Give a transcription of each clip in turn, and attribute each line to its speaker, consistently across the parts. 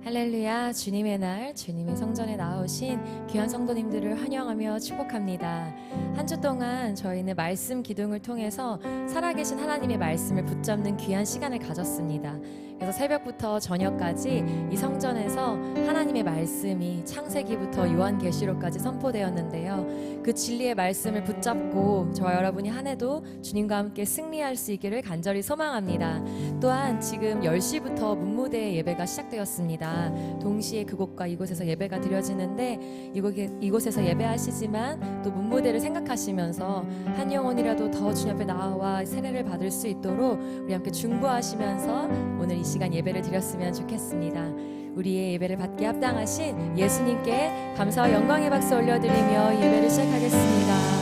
Speaker 1: 할렐루야. 주님의 날, 주님의 성전에 나오신 귀한 성도님들을 환영하며 축복합니다. 한 주 동안 저희는 말씀 기둥을 통해서 살아계신 하나님의 말씀을 붙잡는 귀한 시간을 가졌습니다. 그래서 새벽부터 저녁까지 이 성전에서 하나님의 말씀이 창세기부터 요한계시록까지 선포되었는데요. 그 진리의 말씀을 붙잡고 저와 여러분이 한 해도 주님과 함께 승리할 수 있기를 간절히 소망합니다. 또한 지금 10시부터 문무대 예배가 시작되었습니다. 동시에 그곳과 이곳에서 예배가 드려지는데 이곳에서 예배하시지만 또 문무대를 생각하시면서 한 영혼이라도 더 주님 앞에 나와 세례를 받을 수 있도록 우리 함께 중보하시면서 오늘 이 시간 예배를 드렸으면 좋겠습니다. 우리의 예배를 받게 합당하신 예수님께 감사와 영광의 박수 올려드리며 예배를 시작하겠습니다.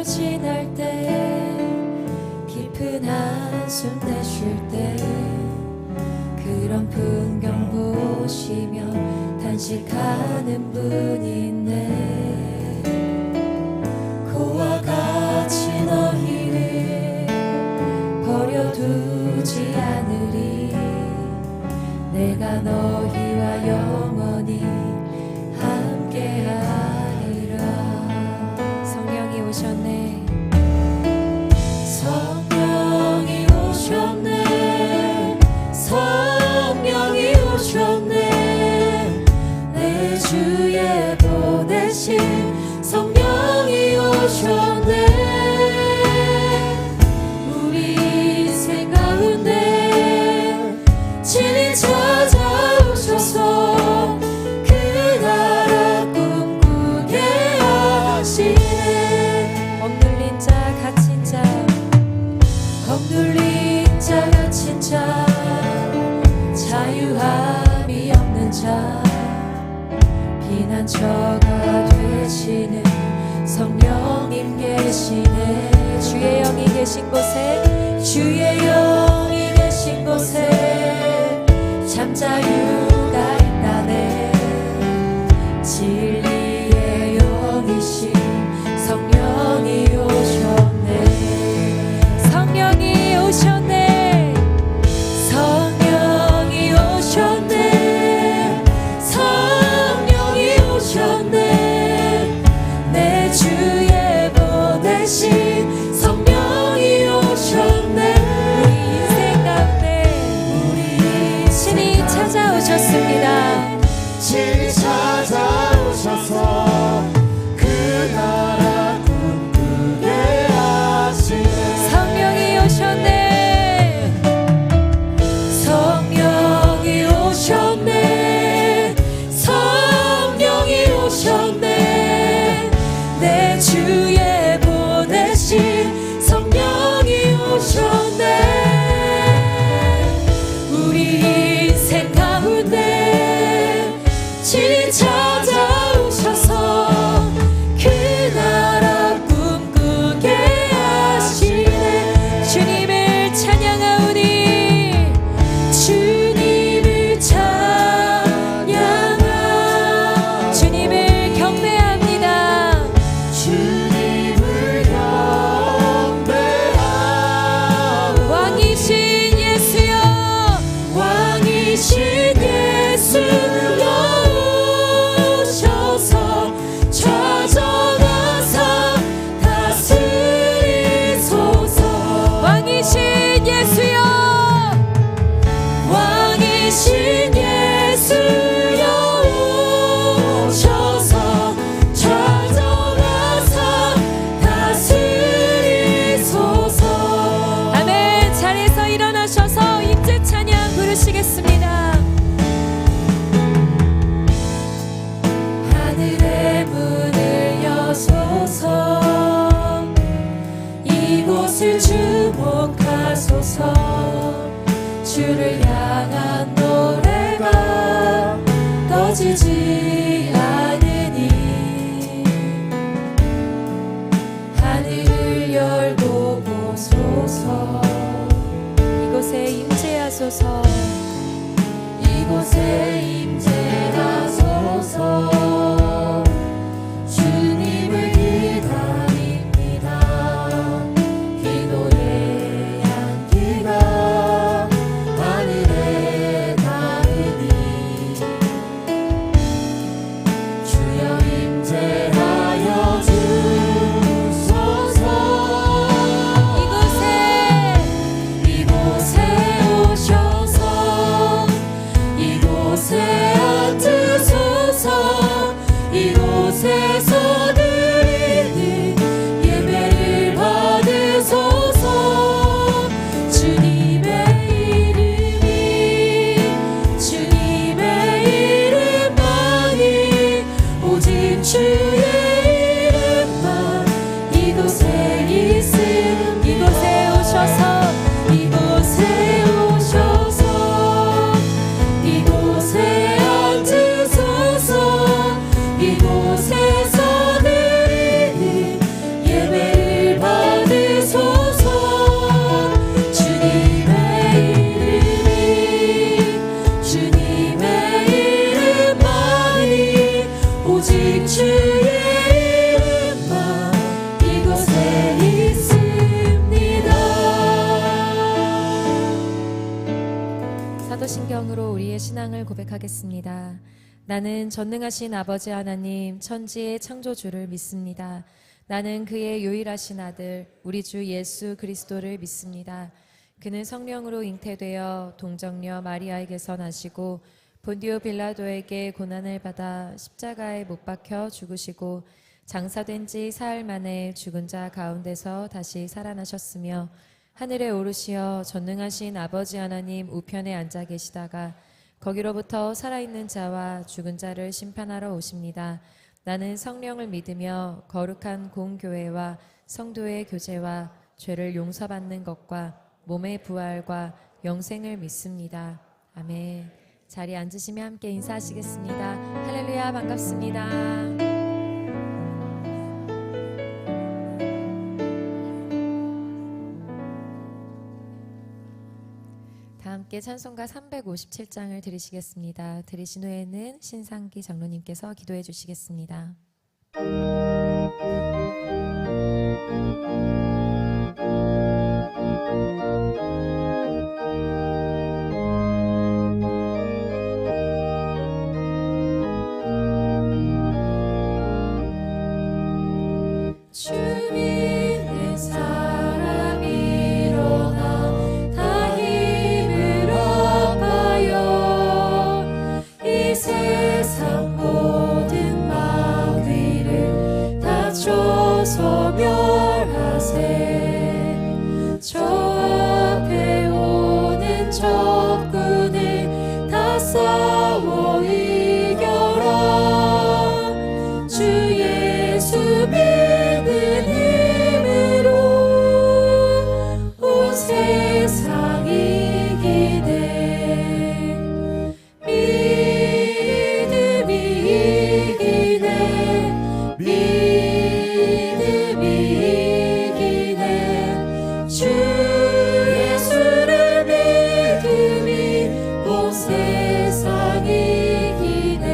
Speaker 1: 지날 때 깊은 한숨 내쉴 때 그런 풍경 보시며 단식하는 분이 있네. 그와 같이 너희를 버려두지 않으리. 내가 너희와 영원히 함께하리라. 대신 성령이 오셨네. 우리 인생 가운데 친히 찾아오셔서 그 나라 꿈꾸게 하시네. 억눌린 자 갇힌 자, 억눌린 자 갇힌 자, 자유함이 없는 자, 피난처가 되시는 성령님 계시네. 주의 영이 계신 곳에, 주의 영이 계신 곳에 참 자유가 있다네. 진리의 영이신 성령이 오셨네. 성령이 오셨네. 성령이 오셨네. 성령이 오셨네. 내 주에 보내신 성령이 오셨네. 우리 인생 가운데 친히 찾아오셨습니다.
Speaker 2: 친히 찾아오셔서 그 나라 꿈꾸게 하시네.
Speaker 1: 성령이 오셨네. 성령이 오셨네. 성령이 오셨네. 내 주에 보내신 성령이 오셨네. 우리 인생 가운데 친히 찾아오셔서 그 나라 꿈꾸게 하시네. 주님을 찬양하오니, 주님을 찬양하, 주님을 경배합니다.
Speaker 2: 주님을 경배하오.
Speaker 1: 왕이신 예수여, 왕이신 예수여 오셔서 찾아가서 다스리소서. 왕이신 예수여, 왕이신 예수여 오셔서 찾아가서 다스리소서. 아멘. 자리에서 일어나셔서 임재 찬양 부르시겠습니다. 하늘의 문을 여소서, 이곳을 주목하소서. 주를 향한 노래가 꺼지지 않으니 하늘을 열고 보소서. 이곳에 임재하소서. 이곳에 임재하소서. 주님을 기다립니다. 기도의 향기가 하늘에 닿으니 주여 임재하여 주소서. 이곳에 오셔서 이곳에 앉으소서. 이곳에서 드리는 예배를 받으소서. 주님의 이름만이, 오직 주의 이름만 이곳에 있음. 이곳에 오셔서, 이곳에 오셔서 이곳에 앉으소서. 이곳에서 드리는 예배를 받으소서. 주님의 이름만이, 오직 주의 이름만 이곳에 있습니다. 사도신경으로 우리의 신앙을 고백하겠습니다. 나는 전능하신 아버지 하나님, 천지의 창조주를 믿습니다. 나는 그의 유일하신 아들 우리 주 예수 그리스도를 믿습니다. 그는 성령으로 잉태되어 동정녀 마리아에게서 나시고 본디오 빌라도에게 고난을 받아 십자가에 못 박혀 죽으시고 장사된 지 사흘 만에 죽은 자 가운데서 다시 살아나셨으며 하늘에 오르시어 전능하신 아버지 하나님 우편에 앉아 계시다가 거기로부터 살아있는 자와 죽은 자를 심판하러 오십니다. 나는 성령을 믿으며 거룩한 공교회와 성도의 교제와 죄를 용서받는 것과 몸의 부활과 영생을 믿습니다. 아멘. 자리에 앉으시며 함께 인사하시겠습니다. 할렐루야, 반갑습니다. 다 함께 찬송가 357장을 들으시겠습니다. 들으신 후에는 신상기 장로님께서 기도해 주시겠습니다. 주 믿는 사람 일어나 다 힘을 합하여 이 세상 모든 마귀를 다쳐서 멸하세. 저 앞에 오는 적군을 다 싸워 이겨라. 주 예수 믿는 힘으로 온 세상 이기네. 믿음이 이기네. 믿음이 이기네. 주 예수를 믿음이 온 세상 이기네.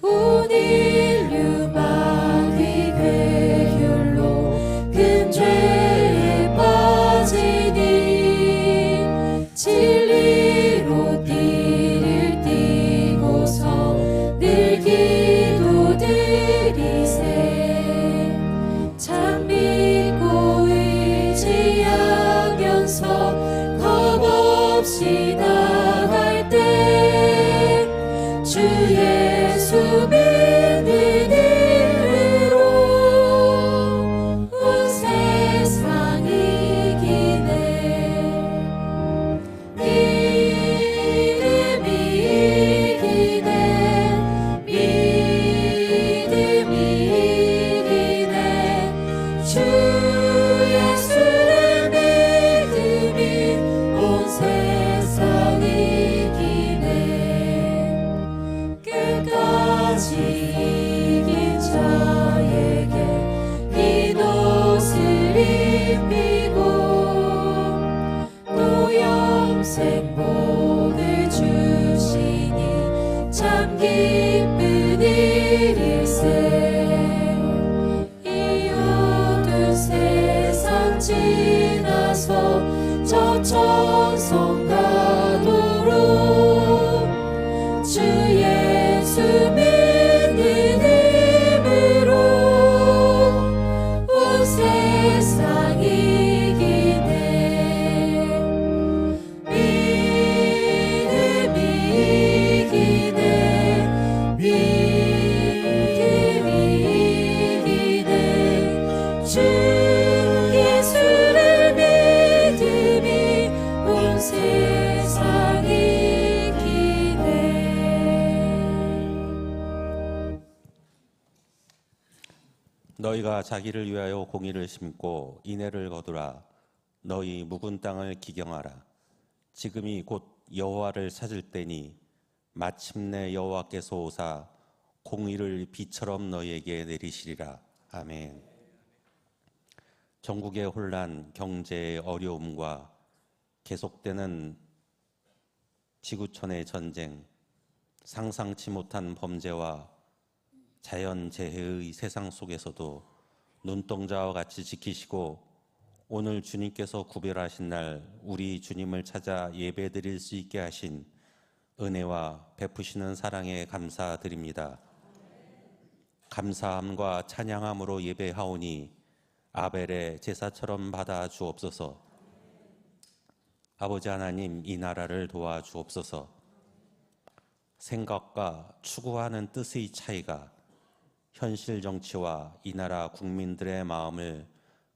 Speaker 1: 온 인류 마귀 괴율로 큰 죄에 빠지니 진리로 띠를 띠고서 늘 기도드리세. 참 믿고 의지하면서 겁없이 나갈 때 주 예수 믿는 힘으로 온 세상 이기네. 믿음이 이기네. 믿음이 이기네. 주 예수를 믿음이 온 세상 이기네. 끝까지 이긴 자에게 흰 옷을 입히고 또 영생 복을 주시니 참 기쁜 일일세. 이 어두운 세상 지나서 저 천성 가도록 주 예수 믿는 힘으로 온 세상 이기네. 믿음이 이기네. 믿음이 이기네. 주 예수를 믿음이 온 세상 이기네.
Speaker 3: 너희가 자기를 위하여 공의를 심고 인애를 거두라. 너희 묵은 땅을 기경하라. 지금이 곧 여호와를 찾을 때니 마침내 여호와께서 오사 공의를 비처럼 너희에게 내리시리라. 아멘. 전국의 혼란, 경제의 어려움과 계속되는 지구촌의 전쟁, 상상치 못한 범죄와 자연재해의 세상 속에서도 눈동자와 같이 지키시고 오늘 주님께서 구별하신 날 우리 주님을 찾아 예배드릴 수 있게 하신 은혜와 베푸시는 사랑에 감사드립니다. 감사함과 찬양함으로 예배하오니 아벨의 제사처럼 받아 주옵소서. 아버지 하나님, 이 나라를 도와주옵소서. 생각과 추구하는 뜻의 차이가 현실 정치와 이 나라 국민들의 마음을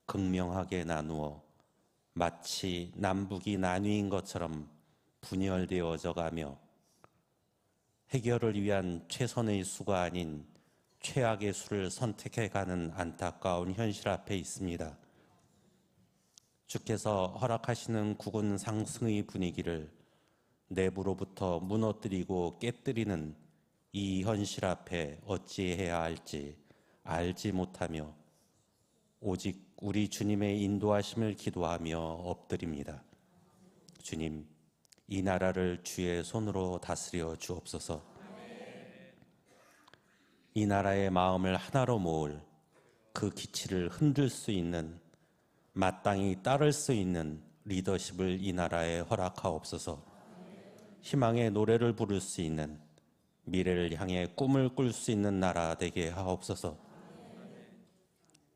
Speaker 3: 극명하게 나누어 마치 남북이 나뉘인 것처럼 분열되어져 가며 해결을 위한 최선의 수가 아닌 최악의 수를 선택해 가는 안타까운 현실 앞에 있습니다. 주께서 허락하시는 국운 상승의 분위기를 내부로부터 무너뜨리고 깨뜨리는 이 현실 앞에 어찌해야 할지 알지 못하며 오직 우리 주님의 인도하심을 기도하며 엎드립니다. 주님, 이 나라를 주의 손으로 다스려 주옵소서. 이 나라의 마음을 하나로 모을 그 기치를 흔들 수 있는, 마땅히 따를 수 있는 리더십을 이 나라에 허락하옵소서. 희망의 노래를 부를 수 있는, 미래를 향해 꿈을 꿀 수 있는 나라 되게 하옵소서.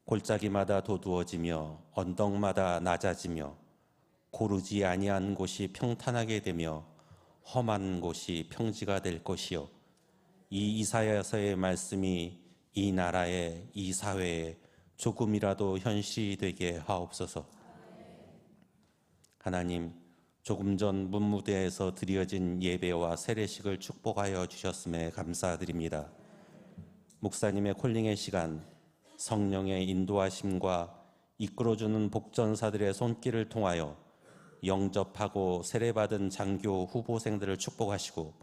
Speaker 3: 골짜기마다 도두어지며 언덕마다 낮아지며 고르지 아니한 곳이 평탄하게 되며 험한 곳이 평지가 될 것이요, 이 이사야서의 말씀이 이 나라에, 이 사회에 조금이라도 현실이 되게 하옵소서. 하나님, 조금 전 문무대에서 드려진 예배와 세례식을 축복하여 주셨음에 감사드립니다. 목사님의 콜링의 시간, 성령의 인도하심과 이끌어주는 복전사들의 손길을 통하여 영접하고 세례받은 장교 후보생들을 축복하시고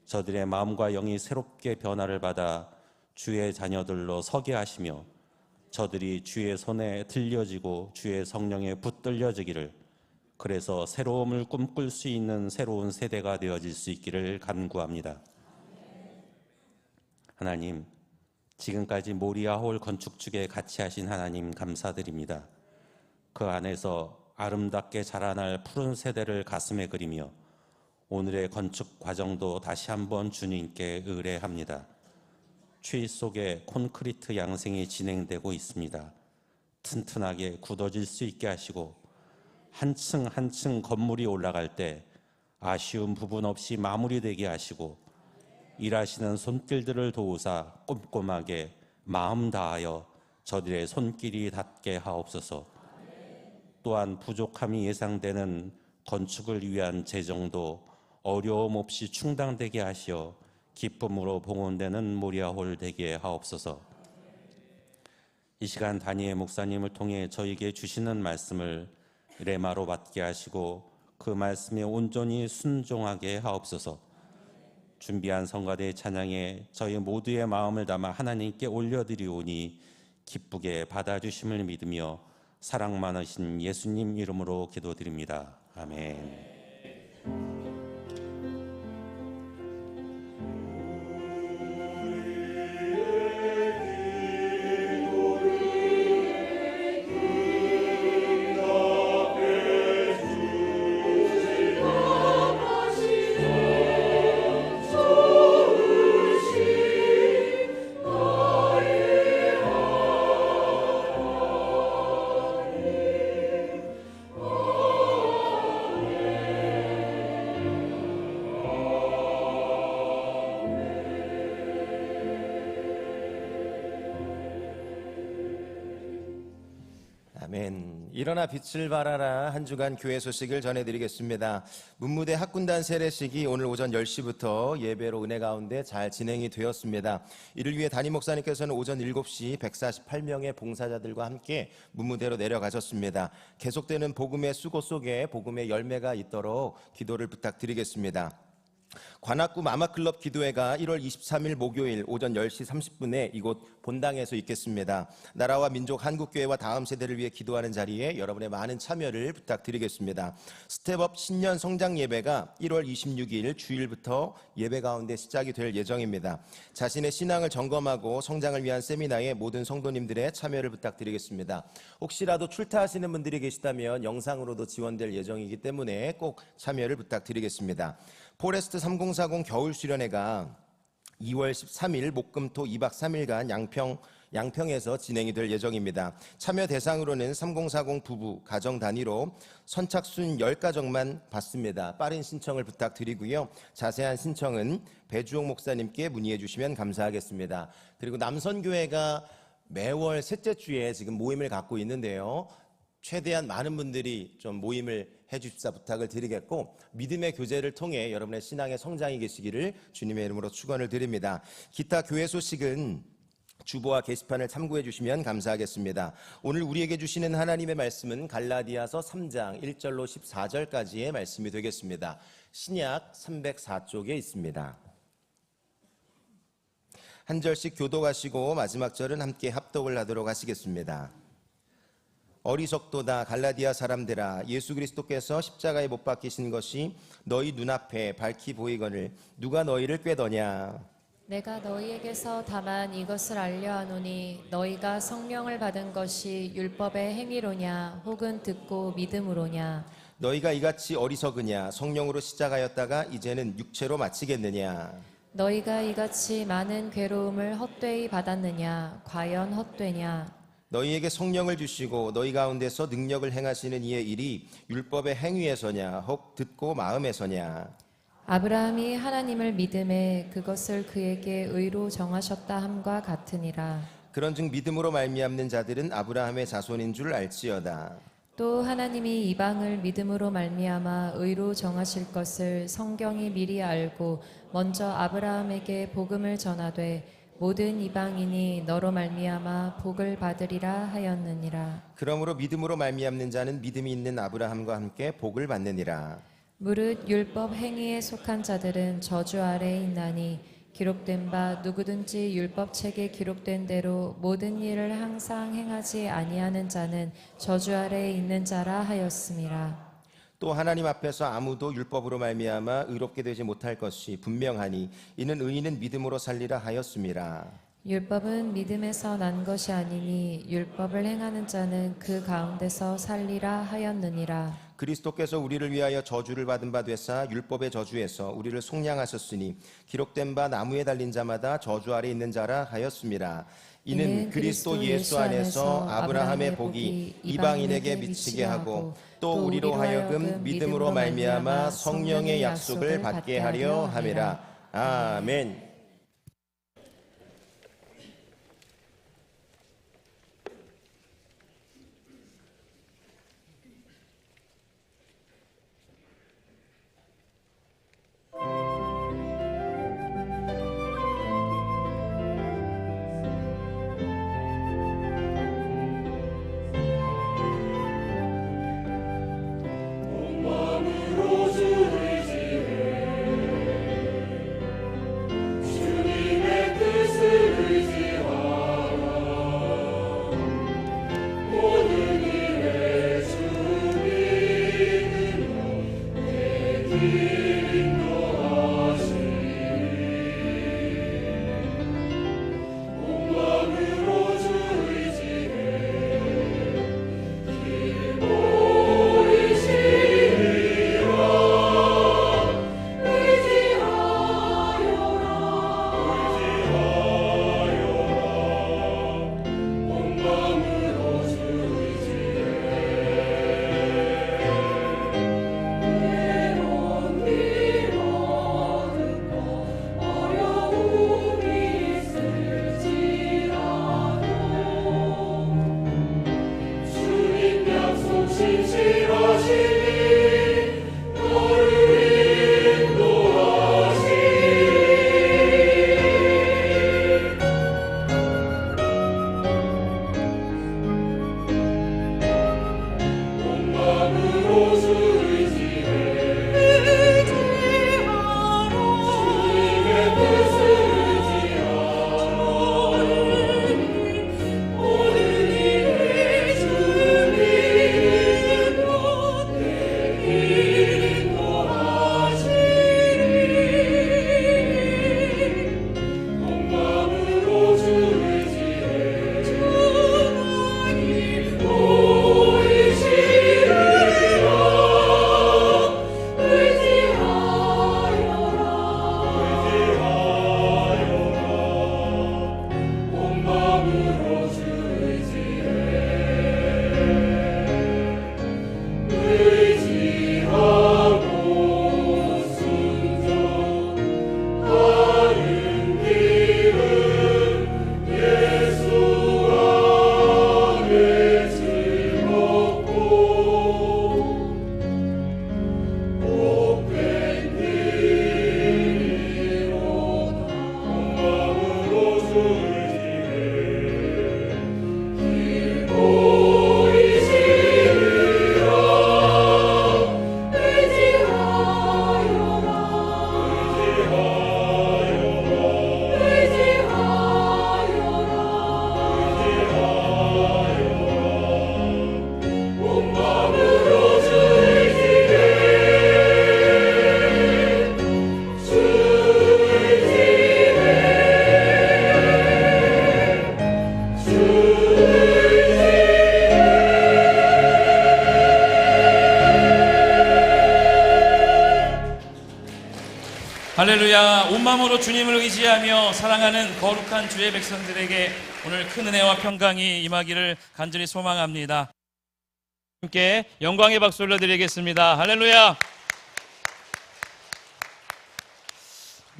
Speaker 3: 저들의 마음과 영이 새롭게 변화를 받아 주의 자녀들로 서게 하시며 저들이 주의 손에 들려지고 주의 성령에 붙들려지기를, 그래서 새로움을 꿈꿀 수 있는 새로운 세대가 되어질 수 있기를 간구합니다. 하나님, 지금까지 모리아홀 건축 축에 같이 하신 하나님 감사드립니다. 그 안에서 아름답게 자라날 푸른 세대를 가슴에 그리며 오늘의 건축 과정도 다시 한번 주님께 의뢰합니다. 추위 속에 콘크리트 양생이 진행되고 있습니다. 튼튼하게 굳어질 수 있게 하시고 한 층 한 층 건물이 올라갈 때 아쉬운 부분 없이 마무리되게 하시고 일하시는 손길들을 도우사 꼼꼼하게 마음 다하여 저들의 손길이 닿게 하옵소서. 또한 부족함이 예상되는 건축을 위한 재정도 어려움 없이 충당되게 하시어 기쁨으로 봉헌되는 모리아홀 되게 하옵소서. 이 시간 다니엘 목사님을 통해 저에게 주시는 말씀을 레마로 받게 하시고 그 말씀에 온전히 순종하게 하옵소서. 준비한 성가대 찬양에 저희 모두의 마음을 담아 하나님께 올려드리오니 기쁘게 받아주심을 믿으며 사랑 많으신 예수님 이름으로 기도드립니다. 아멘.
Speaker 2: 아멘. 일어나 빛을 발하라. 한 주간 교회 소식을 전해드리겠습니다. 문무대 학군단 세례식이 오늘 오전 10시부터 예배로 은혜 가운데 잘 진행이 되었습니다. 이를 위해 담임 목사님께서는 오전 7시 148명의 봉사자들과 함께 문무대로 내려가셨습니다. 계속되는 복음의 수고 속에 복음의 열매가 있도록 기도를 부탁드리겠습니다. 관악구 마마클럽 기도회가 1월 23일 목요일 오전 10시 30분에 이곳 본당에서 있겠습니다. 나라와 민족 한국교회와 다음 세대를 위해 기도하는 자리에 여러분의 많은 참여를 부탁드리겠습니다. 스텝업 신년 성장 예배가 1월 26일 주일부터 예배 가운데 시작이 될 예정입니다. 자신의 신앙을 점검하고 성장을 위한 세미나에 모든 성도님들의 참여를 부탁드리겠습니다. 혹시라도 출타하시는 분들이 계시다면 영상으로도 지원될 예정이기 때문에 꼭 참여를 부탁드리겠습니다. 포레스트 3040 겨울 수련회가 2월 13일 목금토 2박 3일간 양평에서 진행이 될 예정입니다. 참여 대상으로는 3040 부부 가정 단위로 선착순 10가정만 받습니다. 빠른 신청을 부탁드리고요. 자세한 신청은 배주옥 목사님께 문의해 주시면 감사하겠습니다. 그리고 남선교회가 매월 셋째 주에 지금 모임을 갖고 있는데요. 최대한 많은 분들이 좀 모임을 해주십사 부탁을 드리겠고, 믿음의 교제를 통해 여러분의 신앙의 성장이 계시기를 주님의 이름으로 축원을 드립니다. 기타 교회 소식은 주보와 게시판을 참고해 주시면 감사하겠습니다. 오늘 우리에게 주시는 하나님의 말씀은 갈라디아서 3장 1절로 14절까지의 말씀이 되겠습니다. 신약 304쪽에 있습니다. 한 절씩 교독하시고 마지막 절은 함께 합독을 하도록 하시겠습니다. 어리석도다 갈라디아 사람들아, 예수 그리스도께서 십자가에 못 박히신 것이 너희 눈앞에 밝히 보이거늘 누가 너희를 꾀더냐.
Speaker 1: 내가 너희에게서 다만 이것을 알려 하노니 너희가 성령을 받은 것이 율법의 행위로냐 혹은 듣고 믿음으로냐.
Speaker 2: 너희가 이같이 어리석으냐. 성령으로 시작하였다가 이제는 육체로 마치겠느냐.
Speaker 1: 너희가 이같이 많은 괴로움을 헛되이 받았느냐. 과연 헛되냐.
Speaker 2: 너희에게 성령을 주시고 너희 가운데서 능력을 행하시는 이의 일이 율법의 행위에서냐 혹 듣고 마음에서냐.
Speaker 1: 아브라함이 하나님을 믿음에 그것을 그에게 의로 정하셨다 함과 같으니라.
Speaker 2: 그런즉 믿음으로 말미암는 자들은 아브라함의 자손인 줄 알지어다.
Speaker 1: 또 하나님이 이방을 믿음으로 말미암아 의로 정하실 것을 성경이 미리 알고 먼저 아브라함에게 복음을 전하되 모든 이방인이 너로 말미암아 복을 받으리라 하였느니라.
Speaker 2: 그러므로 믿음으로 말미암는 자는 믿음이 있는 아브라함과 함께 복을 받느니라.
Speaker 1: 무릇 율법 행위에 속한 자들은 저주 아래에 있나니 기록된 바 누구든지 율법책에 기록된 대로 모든 일을 항상 행하지 아니하는 자는 저주 아래에 있는 자라 하였음이라.
Speaker 2: 또 하나님 앞에서 아무도 율법으로 말미암아 의롭게 되지 못할 것이 분명하니 이는 의인은 믿음으로 살리라 하였음이라.
Speaker 1: 율법은 믿음에서 난 것이 아니니 율법을 행하는 자는 그 가운데서 살리라 하였느니라.
Speaker 2: 그리스도께서 우리를 위하여 저주를 받은 바 되사 율법의 저주에서 우리를 속량하셨으니 기록된 바 나무에 달린 자마다 저주 아래 있는 자라 하였음이라. 이는 그리스도 예수 안에서 아브라함의 복이 이방인에게 미치게 하고 또 우리로 하여금 믿음으로 말미암아 성령의 약속을 받게 하려 함이라. 아멘.
Speaker 4: 할렐루야. 온 마음으로 주님을 의지하며 사랑하는 거룩한 주의 백성들에게 오늘 큰 은혜와 평강이 임하기를 간절히 소망합니다. 함께 영광의 박수 올려드리겠습니다. 할렐루야.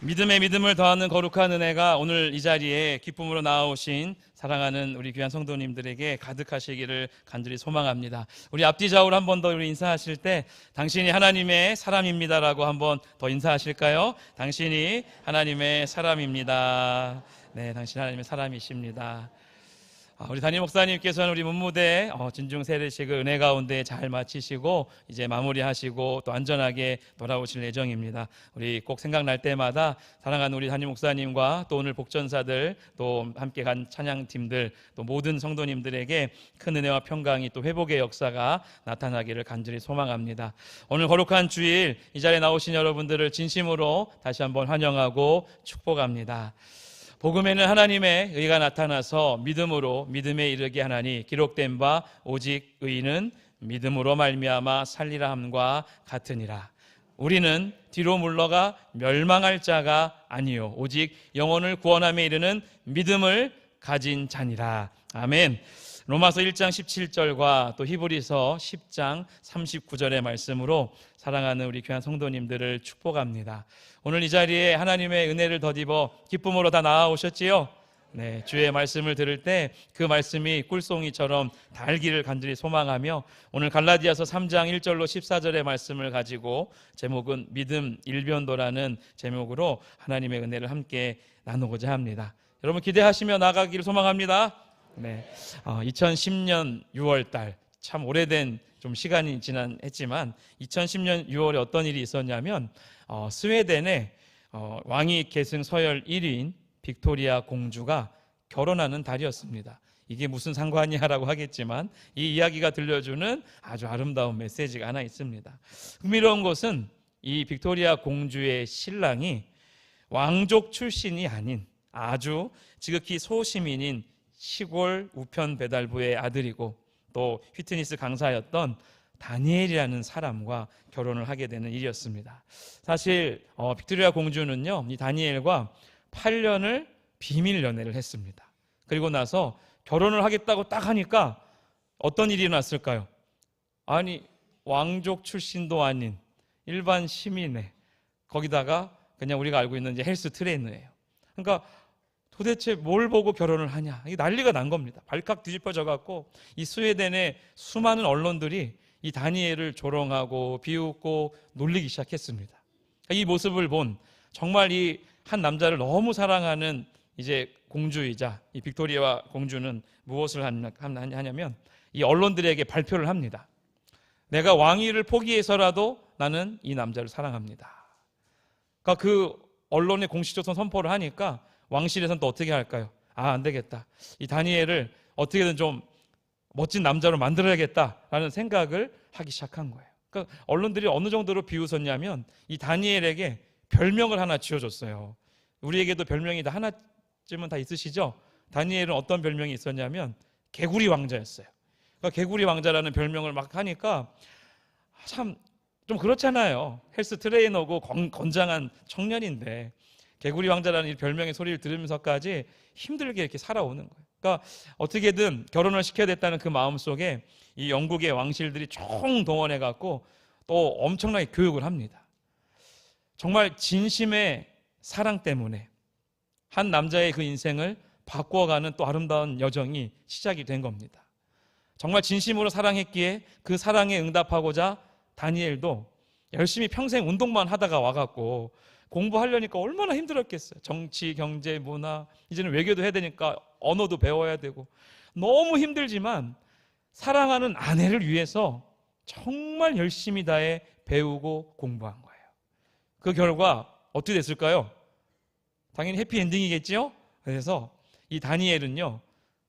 Speaker 4: 믿음에 믿음을 더하는 거룩한 은혜가 오늘 이 자리에 기쁨으로 나오신 사랑하는 우리 귀한 성도님들에게 가득하시기를 간절히 소망합니다. 우리 앞뒤 좌우로 한 번 더 우리 인사하실 때 당신이 하나님의 사람입니다라고 한 번 더 인사하실까요? 당신이 하나님의 사람입니다. 네, 당신 하나님의 사람이십니다. 우리 담임 목사님께서는 우리 문무대 진중 세례식을 은혜 가운데 잘 마치시고 이제 마무리하시고 또 안전하게 돌아오실 예정입니다. 우리 꼭 생각날 때마다 사랑하는 우리 담임 목사님과 또 오늘 복전사들 또 함께 간 찬양팀들 또 모든 성도님들에게 큰 은혜와 평강이 또 회복의 역사가 나타나기를 간절히 소망합니다. 오늘 거룩한 주일 이 자리에 나오신 여러분들을 진심으로 다시 한번 환영하고 축복합니다. 복음에는 하나님의 의가 나타나서 믿음으로 믿음에 이르게 하나니 기록된 바 오직 의인은 믿음으로 말미암아 살리라 함과 같으니라. 우리는 뒤로 물러가 멸망할 자가 아니요 오직 영혼을 구원함에 이르는 믿음을 가진 자니라. 아멘. 로마서 1장 17절과 또 히브리서 10장 39절의 말씀으로 사랑하는 우리 귀한 성도님들을 축복합니다. 오늘 이 자리에 하나님의 은혜를 덧입어 기쁨으로 다 나아오셨지요? 네, 주의 말씀을 들을 때 그 말씀이 꿀송이처럼 달기를 간절히 소망하며 오늘 갈라디아서 3장 1절로 14절의 말씀을 가지고 제목은 믿음 일변도라는 제목으로 하나님의 은혜를 함께 나누고자 합니다. 여러분 기대하시며 나가기를 소망합니다. 네, 2010년 6월달 참 오래된 좀 시간이 했지만 2010년 6월에 어떤 일이 있었냐면 스웨덴의 왕위 계승 서열 1위인 빅토리아 공주가 결혼하는 달이었습니다. 이게 무슨 상관이야라고 하겠지만 이 이야기가 들려주는 아주 아름다운 메시지가 하나 있습니다. 흥미로운 것은 이 빅토리아 공주의 신랑이 왕족 출신이 아닌 아주 지극히 소시민인 시골 우편 배달부의 아들이고 또 휘트니스 강사였던 다니엘이라는 사람과 결혼을 하게 되는 일이었습니다. 사실 빅토리아 공주는요, 이 다니엘과 8년을 비밀 연애를 했습니다. 그리고 나서 결혼을 하겠다고 딱 하니까 어떤 일이 일어났을까요? 아니 왕족 출신도 아닌 일반 시민의 거기다가 그냥 우리가 알고 있는 이제 헬스 트레이너예요. 그러니까 도대체 뭘 보고 결혼을 하냐, 이게 난리가 난 겁니다. 발칵 뒤집어져 갖고 이 스웨덴의 수많은 언론들이 이 다니엘을 조롱하고 비웃고 놀리기 시작했습니다. 이 모습을 본 정말 이 한 남자를 너무 사랑하는 이제 공주이자 이 빅토리아 공주는 무엇을 하냐면 이 언론들에게 발표를 합니다. 내가 왕위를 포기해서라도 나는 이 남자를 사랑합니다. 그러니까 그 언론의 공식적인 선포를 하니까 왕실에서는 또 어떻게 할까요? 안 되겠다. 이 다니엘을 어떻게든 좀 멋진 남자로 만들어야겠다라는 생각을 하기 시작한 거예요. 그러니까 언론들이 어느 정도로 비웃었냐면 이 다니엘에게 별명을 하나 지어줬어요. 우리에게도 별명이 다 하나쯤은 다 있으시죠? 다니엘은 어떤 별명이 있었냐면 개구리 왕자였어요. 그러니까 개구리 왕자라는 별명을 막 하니까 참 좀 그렇잖아요. 헬스 트레이너고 건장한 청년인데 개구리 왕자라는 이 별명의 소리를 들으면서까지 힘들게 이렇게 살아오는 거예요. 그러니까 어떻게든 결혼을 시켜야 됐다는 그 마음 속에 이 영국의 왕실들이 총동원해 갖고 또 엄청나게 교육을 합니다. 정말 진심의 사랑 때문에 한 남자의 그 인생을 바꿔가는 또 아름다운 여정이 시작이 된 겁니다. 정말 진심으로 사랑했기에 그 사랑에 응답하고자 다니엘도 열심히 평생 운동만 하다가 와갖고 공부하려니까 얼마나 힘들었겠어요. 정치, 경제, 문화, 이제는 외교도 해야 되니까 언어도 배워야 되고 너무 힘들지만 사랑하는 아내를 위해서 정말 열심히 다해 배우고 공부한 거예요. 그 결과 어떻게 됐을까요? 당연히 해피엔딩이겠죠? 그래서 이 다니엘은요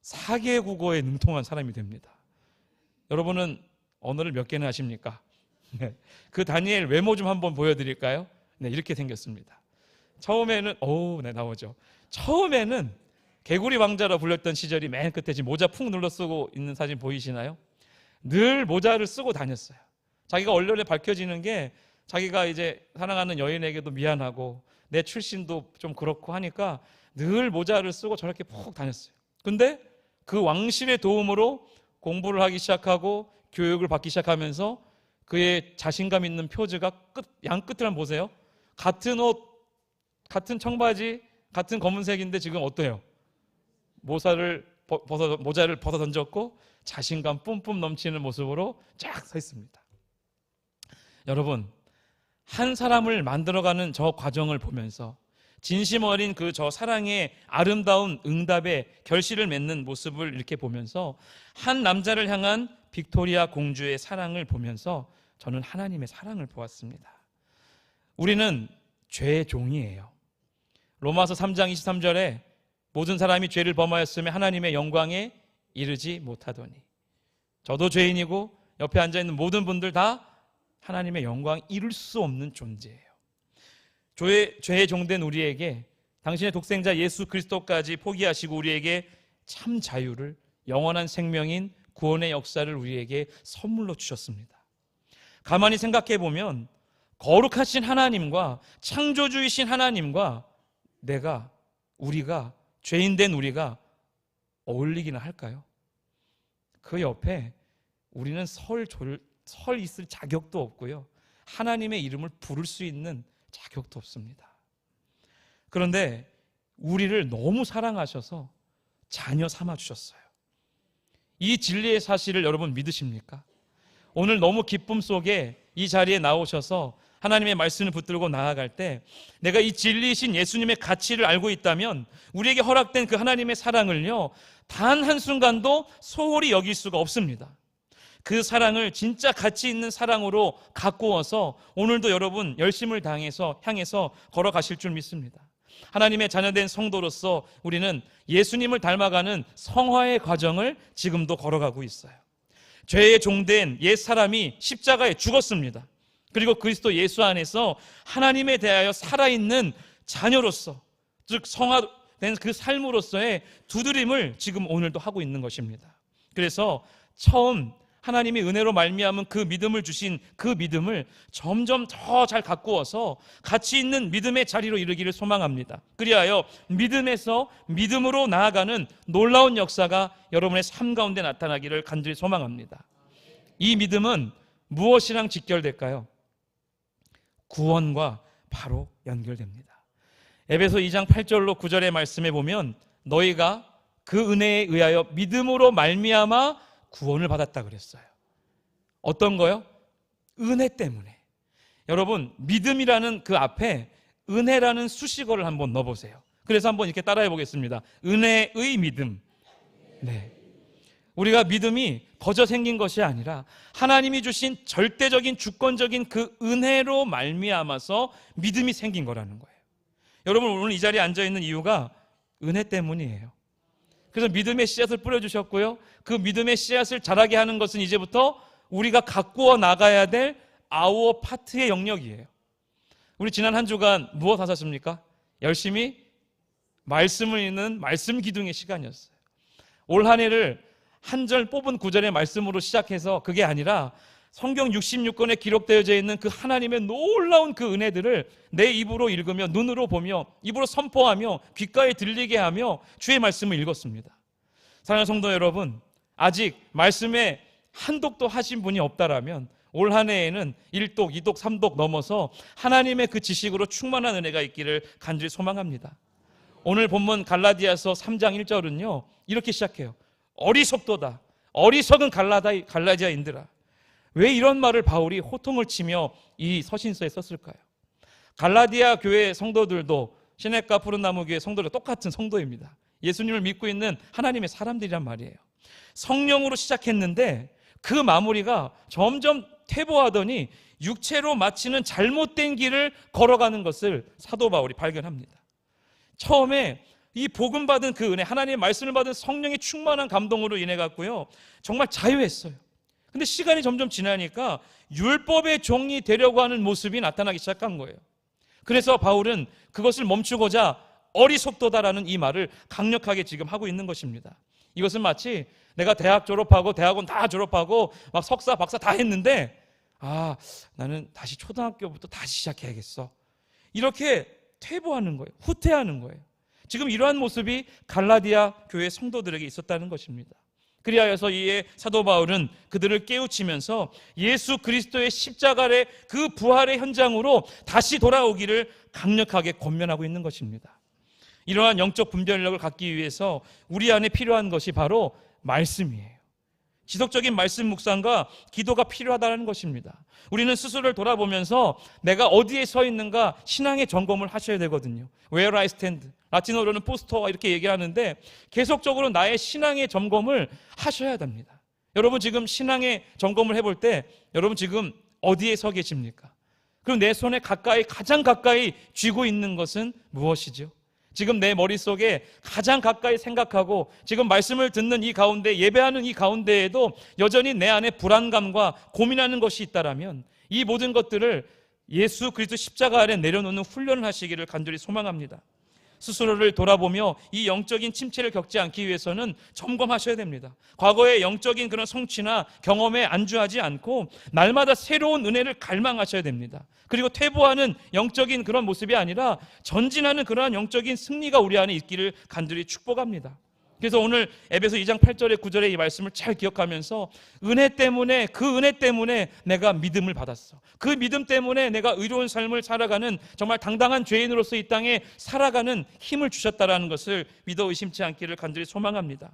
Speaker 4: 4개 국어에 능통한 사람이 됩니다. 여러분은 언어를 몇 개나 하십니까? 그 다니엘 외모 좀 한번 보여드릴까요? 네, 이렇게 생겼습니다. 처음에는 네, 나오죠. 처음에는 개구리 왕자라 불렸던 시절이 맨 끝에 지금 모자 푹 눌러 쓰고 있는 사진 보이시나요? 늘 모자를 쓰고 다녔어요. 자기가 언론에 밝혀지는 게 자기가 이제 사랑하는 여인에게도 미안하고 내 출신도 좀 그렇고 하니까 늘 모자를 쓰고 저렇게 푹 다녔어요. 근데 그 왕실의 도움으로 공부를 하기 시작하고 교육을 받기 시작하면서 그의 자신감 있는 표즈가 양 끝을 한번 보세요. 같은 옷, 같은 청바지, 같은 검은색인데 지금 어때요? 모자를 벗어 던졌고 자신감 뿜뿜 넘치는 모습으로 쫙 서 있습니다. 여러분, 한 사람을 만들어가는 저 과정을 보면서 진심 어린 그 저 사랑의 아름다운 응답에 결실을 맺는 모습을 이렇게 보면서 한 남자를 향한 빅토리아 공주의 사랑을 보면서 저는 하나님의 사랑을 보았습니다. 우리는 죄의 종이에요. 로마서 3장 23절에 모든 사람이 죄를 범하였으며 하나님의 영광에 이르지 못하더니, 저도 죄인이고 옆에 앉아있는 모든 분들 다 하나님의 영광 이룰 수 없는 존재예요. 죄의 종된 우리에게 당신의 독생자 예수 그리스도까지 포기하시고 우리에게 참 자유를, 영원한 생명인 구원의 역사를 우리에게 선물로 주셨습니다. 가만히 생각해 보면 거룩하신 하나님과 창조주이신 하나님과 우리가 죄인된 우리가 어울리기는 할까요? 그 옆에 우리는 설 있을 자격도 없고요, 하나님의 이름을 부를 수 있는 자격도 없습니다. 그런데 우리를 너무 사랑하셔서 자녀 삼아 주셨어요. 이 진리의 사실을 여러분 믿으십니까? 오늘 너무 기쁨 속에 이 자리에 나오셔서 하나님의 말씀을 붙들고 나아갈 때 내가 이 진리이신 예수님의 가치를 알고 있다면 우리에게 허락된 그 하나님의 사랑을요, 단 한순간도 소홀히 여길 수가 없습니다. 그 사랑을 진짜 가치 있는 사랑으로 가꾸어서 오늘도 여러분 열심을 향해서 걸어가실 줄 믿습니다. 하나님의 자녀된 성도로서 우리는 예수님을 닮아가는 성화의 과정을 지금도 걸어가고 있어요. 죄의 종된 옛 사람이 십자가에 죽었습니다. 그리고 그리스도 예수 안에서 하나님에 대하여 살아있는 자녀로서, 즉 성화된 그 삶으로서의 두드림을 지금 오늘도 하고 있는 것입니다. 그래서 처음 하나님의 은혜로 말미암은 그 믿음을 주신 그 믿음을 점점 더 잘 가꾸어서 가치 있는 믿음의 자리로 이르기를 소망합니다. 그리하여 믿음에서 믿음으로 나아가는 놀라운 역사가 여러분의 삶 가운데 나타나기를 간절히 소망합니다. 이 믿음은 무엇이랑 직결될까요? 구원과 바로 연결됩니다. 에베소 2장 8절로 9절의 말씀에 보면 너희가 그 은혜에 의하여 믿음으로 말미암아 구원을 받았다 그랬어요. 어떤 거요? 은혜 때문에. 여러분, 믿음이라는 그 앞에 은혜라는 수식어를 한번 넣어보세요. 그래서 한번 이렇게 따라해 보겠습니다. 은혜의 믿음. 네. 우리가 믿음이 거저 생긴 것이 아니라 하나님이 주신 절대적인 주권적인 그 은혜로 말미암아서 믿음이 생긴 거라는 거예요. 여러분, 오늘 이 자리에 앉아있는 이유가 은혜 때문이에요. 그래서 믿음의 씨앗을 뿌려주셨고요, 그 믿음의 씨앗을 자라게 하는 것은 이제부터 우리가 가꾸어 나가야 될 아우어 파트의 영역이에요. 우리 지난 한 주간 무엇 하셨습니까? 열심히 말씀을 읽는 말씀 기둥의 시간이었어요. 올 한 해를 한 절 뽑은 구절의 말씀으로 시작해서 그게 아니라 성경 66권에 기록되어져 있는 그 하나님의 놀라운 그 은혜들을 내 입으로 읽으며 눈으로 보며 입으로 선포하며 귓가에 들리게 하며 주의 말씀을 읽었습니다. 사랑하는 성도 여러분, 아직 말씀에 한독도 하신 분이 없다라면 올 한 해에는 1독, 2독, 3독 넘어서 하나님의 그 지식으로 충만한 은혜가 있기를 간절히 소망합니다. 오늘 본문 갈라디아서 3장 1절은요 이렇게 시작해요. 어리석도다, 어리석은 갈라디아인들아. 왜 이런 말을 바울이 호통을 치며 이 서신서에 썼을까요? 갈라디아 교회 성도들도 시내가 푸른나무 교회 성도들 똑같은 성도입니다. 예수님을 믿고 있는 하나님의 사람들이란 말이에요. 성령으로 시작했는데 그 마무리가 점점 퇴보하더니 육체로 마치는 잘못된 길을 걸어가는 것을 사도 바울이 발견합니다. 처음에 이 복음 받은 그 은혜, 하나님의 말씀을 받은 성령의 충만한 감동으로 인해 갖고요 정말 자유했어요. 근데 시간이 점점 지나니까 율법의 종이 되려고 하는 모습이 나타나기 시작한 거예요. 그래서 바울은 그것을 멈추고자 어리석도다라는 이 말을 강력하게 지금 하고 있는 것입니다. 이것은 마치 내가 대학 졸업하고 대학원 다 졸업하고 막 석사, 박사 다 했는데 나는 다시 초등학교부터 다시 시작해야겠어. 이렇게 퇴보하는 거예요. 후퇴하는 거예요. 지금 이러한 모습이 갈라디아 교회 성도들에게 있었다는 것입니다. 그리하여서 이에 사도 바울은 그들을 깨우치면서 예수 그리스도의 십자가의 그 부활의 현장으로 다시 돌아오기를 강력하게 권면하고 있는 것입니다. 이러한 영적 분별력을 갖기 위해서 우리 안에 필요한 것이 바로 말씀이에요. 지속적인 말씀 묵상과 기도가 필요하다는 것입니다. 우리는 스스로를 돌아보면서 내가 어디에 서 있는가 신앙의 점검을 하셔야 되거든요. Where I stand, 라틴어로는 포스터 이렇게 얘기하는데 계속적으로 나의 신앙의 점검을 하셔야 됩니다. 여러분 지금 신앙의 점검을 해볼 때 여러분 지금 어디에 서 계십니까? 그럼 내 손에 가장 가까이 쥐고 있는 것은 무엇이죠? 지금 내 머릿속에 가장 가까이 생각하고 지금 말씀을 듣는 이 가운데 예배하는 이 가운데에도 여전히 내 안에 불안감과 고민하는 것이 있다라면 이 모든 것들을 예수 그리스도 십자가 아래 내려놓는 훈련을 하시기를 간절히 소망합니다. 스스로를 돌아보며 이 영적인 침체를 겪지 않기 위해서는 점검하셔야 됩니다. 과거의 영적인 그런 성취나 경험에 안주하지 않고 날마다 새로운 은혜를 갈망하셔야 됩니다. 그리고 퇴보하는 영적인 그런 모습이 아니라 전진하는 그러한 영적인 승리가 우리 안에 있기를 간절히 축복합니다. 그래서 오늘 에베소 2장 8절에 9절에 이 말씀을 잘 기억하면서 은혜 때문에 그 은혜 때문에 내가 믿음을 받았어. 그 믿음 때문에 내가 의로운 삶을 살아가는 정말 당당한 죄인으로서 이 땅에 살아가는 힘을 주셨다라는 것을 믿어 의심치 않기를 간절히 소망합니다.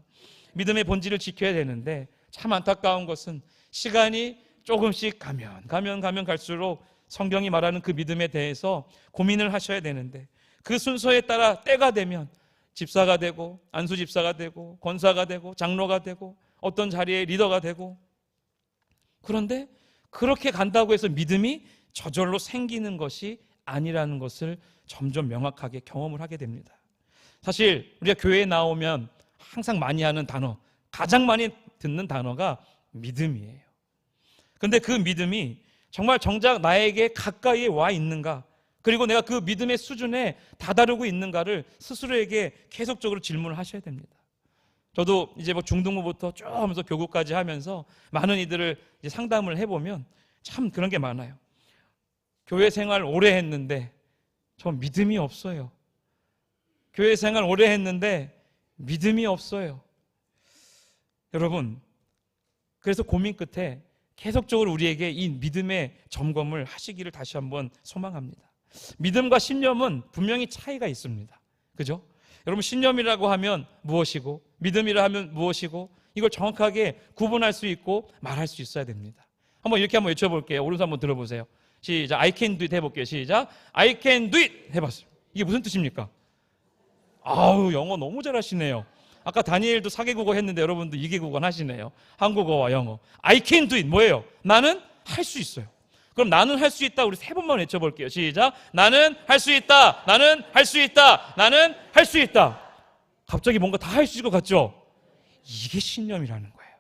Speaker 4: 믿음의 본질을 지켜야 되는데 참 안타까운 것은 시간이 조금씩 가면 갈수록 성경이 말하는 그 믿음에 대해서 고민을 하셔야 되는데 그 순서에 따라 때가 되면 집사가 되고 안수 집사가 되고 권사가 되고 장로가 되고 어떤 자리에 리더가 되고 그런데 그렇게 간다고 해서 믿음이 저절로 생기는 것이 아니라는 것을 점점 명확하게 경험을 하게 됩니다. 사실 우리가 교회에 나오면 항상 많이 하는 단어, 가장 많이 듣는 단어가 믿음이에요. 그런데 그 믿음이 정말 정작 나에게 가까이 와 있는가, 그리고 내가 그 믿음의 수준에 다다르고 있는가를 스스로에게 계속적으로 질문을 하셔야 됩니다. 저도 이제 중등부부터 쭉 하면서 교구까지 하면서 많은 이들을 이제 상담을 해보면 참 그런 게 많아요. 교회 생활 오래 했는데 저 믿음이 없어요. 교회 생활 오래 했는데 믿음이 없어요. 여러분, 그래서 고민 끝에 계속적으로 우리에게 이 믿음의 점검을 하시기를 다시 한번 소망합니다. 믿음과 신념은 분명히 차이가 있습니다. 그죠? 여러분 신념이라고 하면 무엇이고 믿음이라 하면 무엇이고 이걸 정확하게 구분할 수 있고 말할 수 있어야 됩니다. 이렇게 한번 외쳐볼게요. 오른손 한번 들어보세요. 시작. I can do it 해볼게요. 시작. I can do it 해봤어요. 이게 무슨 뜻입니까? 아우 영어 너무 잘하시네요. 아까 다니엘도 4개국어 했는데 여러분도 2개국어 하시네요. 한국어와 영어. I can do it 뭐예요? 나는 할 수 있어요. 그럼 나는 할 수 있다 우리 3번만 외쳐볼게요. 시작. 나는 할 수 있다. 나는 할 수 있다. 나는 할 수 있다. 갑자기 뭔가 다 할 수 있을 것 같죠? 이게 신념이라는 거예요.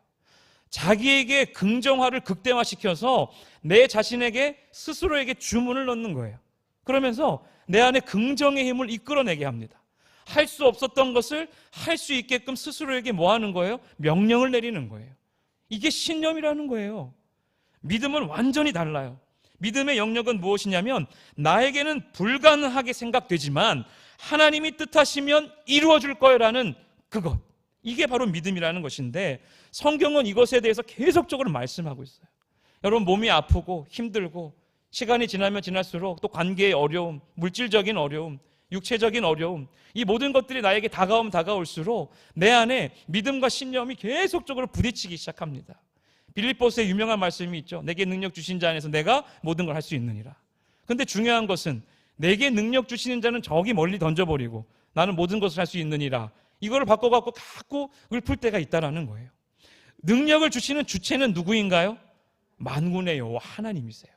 Speaker 4: 자기에게 긍정화를 극대화시켜서 내 자신에게 스스로에게 주문을 넣는 거예요. 그러면서 내 안에 긍정의 힘을 이끌어내게 합니다. 할 수 없었던 것을 할 수 있게끔 스스로에게 뭐 하는 거예요? 명령을 내리는 거예요. 이게 신념이라는 거예요. 믿음은 완전히 달라요. 믿음의 영역은 무엇이냐면 나에게는 불가능하게 생각되지만 하나님이 뜻하시면 이루어질 거라는 그것. 이게 바로 믿음이라는 것인데 성경은 이것에 대해서 계속적으로 말씀하고 있어요. 여러분 몸이 아프고 힘들고 시간이 지나면 지날수록 또 관계의 어려움, 물질적인 어려움, 육체적인 어려움, 이 모든 것들이 나에게 다가올수록 내 안에 믿음과 신념이 계속적으로 부딪히기 시작합니다. 빌립보서의 유명한 말씀이 있죠. 내게 능력 주신 자 안에서 내가 모든 걸 할 수 있느니라. 그런데 중요한 것은 내게 능력 주시는 자는 저기 멀리 던져버리고 나는 모든 것을 할 수 있느니라. 이거를 바꿔갖고 자꾸 읊을 때가 있다라는 거예요. 능력을 주시는 주체는 누구인가요? 만군의 여호와 하나님이세요.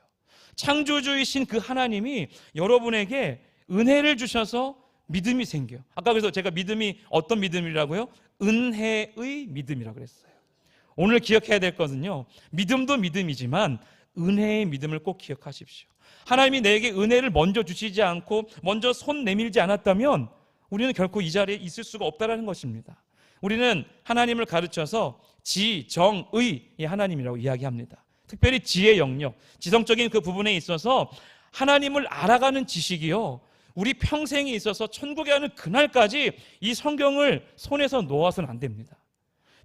Speaker 4: 창조주이신 그 하나님이 여러분에게 은혜를 주셔서 믿음이 생겨요. 아까 그래서 제가 믿음이 어떤 믿음이라고요? 은혜의 믿음이라고 그랬어요. 오늘 기억해야 될 것은요, 믿음도 믿음이지만 은혜의 믿음을 꼭 기억하십시오. 하나님이 내게 은혜를 먼저 주시지 않고 먼저 손 내밀지 않았다면 우리는 결코 이 자리에 있을 수가 없다는 것입니다. 우리는 하나님을 가르쳐서 지, 정, 의 이 하나님이라고 이야기합니다. 특별히 지의 영역, 지성적인 그 부분에 있어서 하나님을 알아가는 지식이요, 우리 평생에 있어서 천국에 가는 그날까지 이 성경을 손에서 놓아서는 안 됩니다.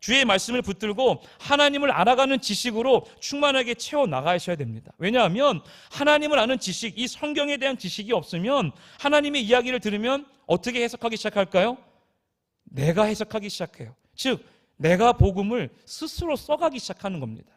Speaker 4: 주의 말씀을 붙들고 하나님을 알아가는 지식으로 충만하게 채워나가셔야 됩니다. 왜냐하면 하나님을 아는 지식, 이 성경에 대한 지식이 없으면 하나님의 이야기를 들으면 어떻게 해석하기 시작할까요? 내가 해석하기 시작해요. 즉 내가 복음을 스스로 써가기 시작하는 겁니다.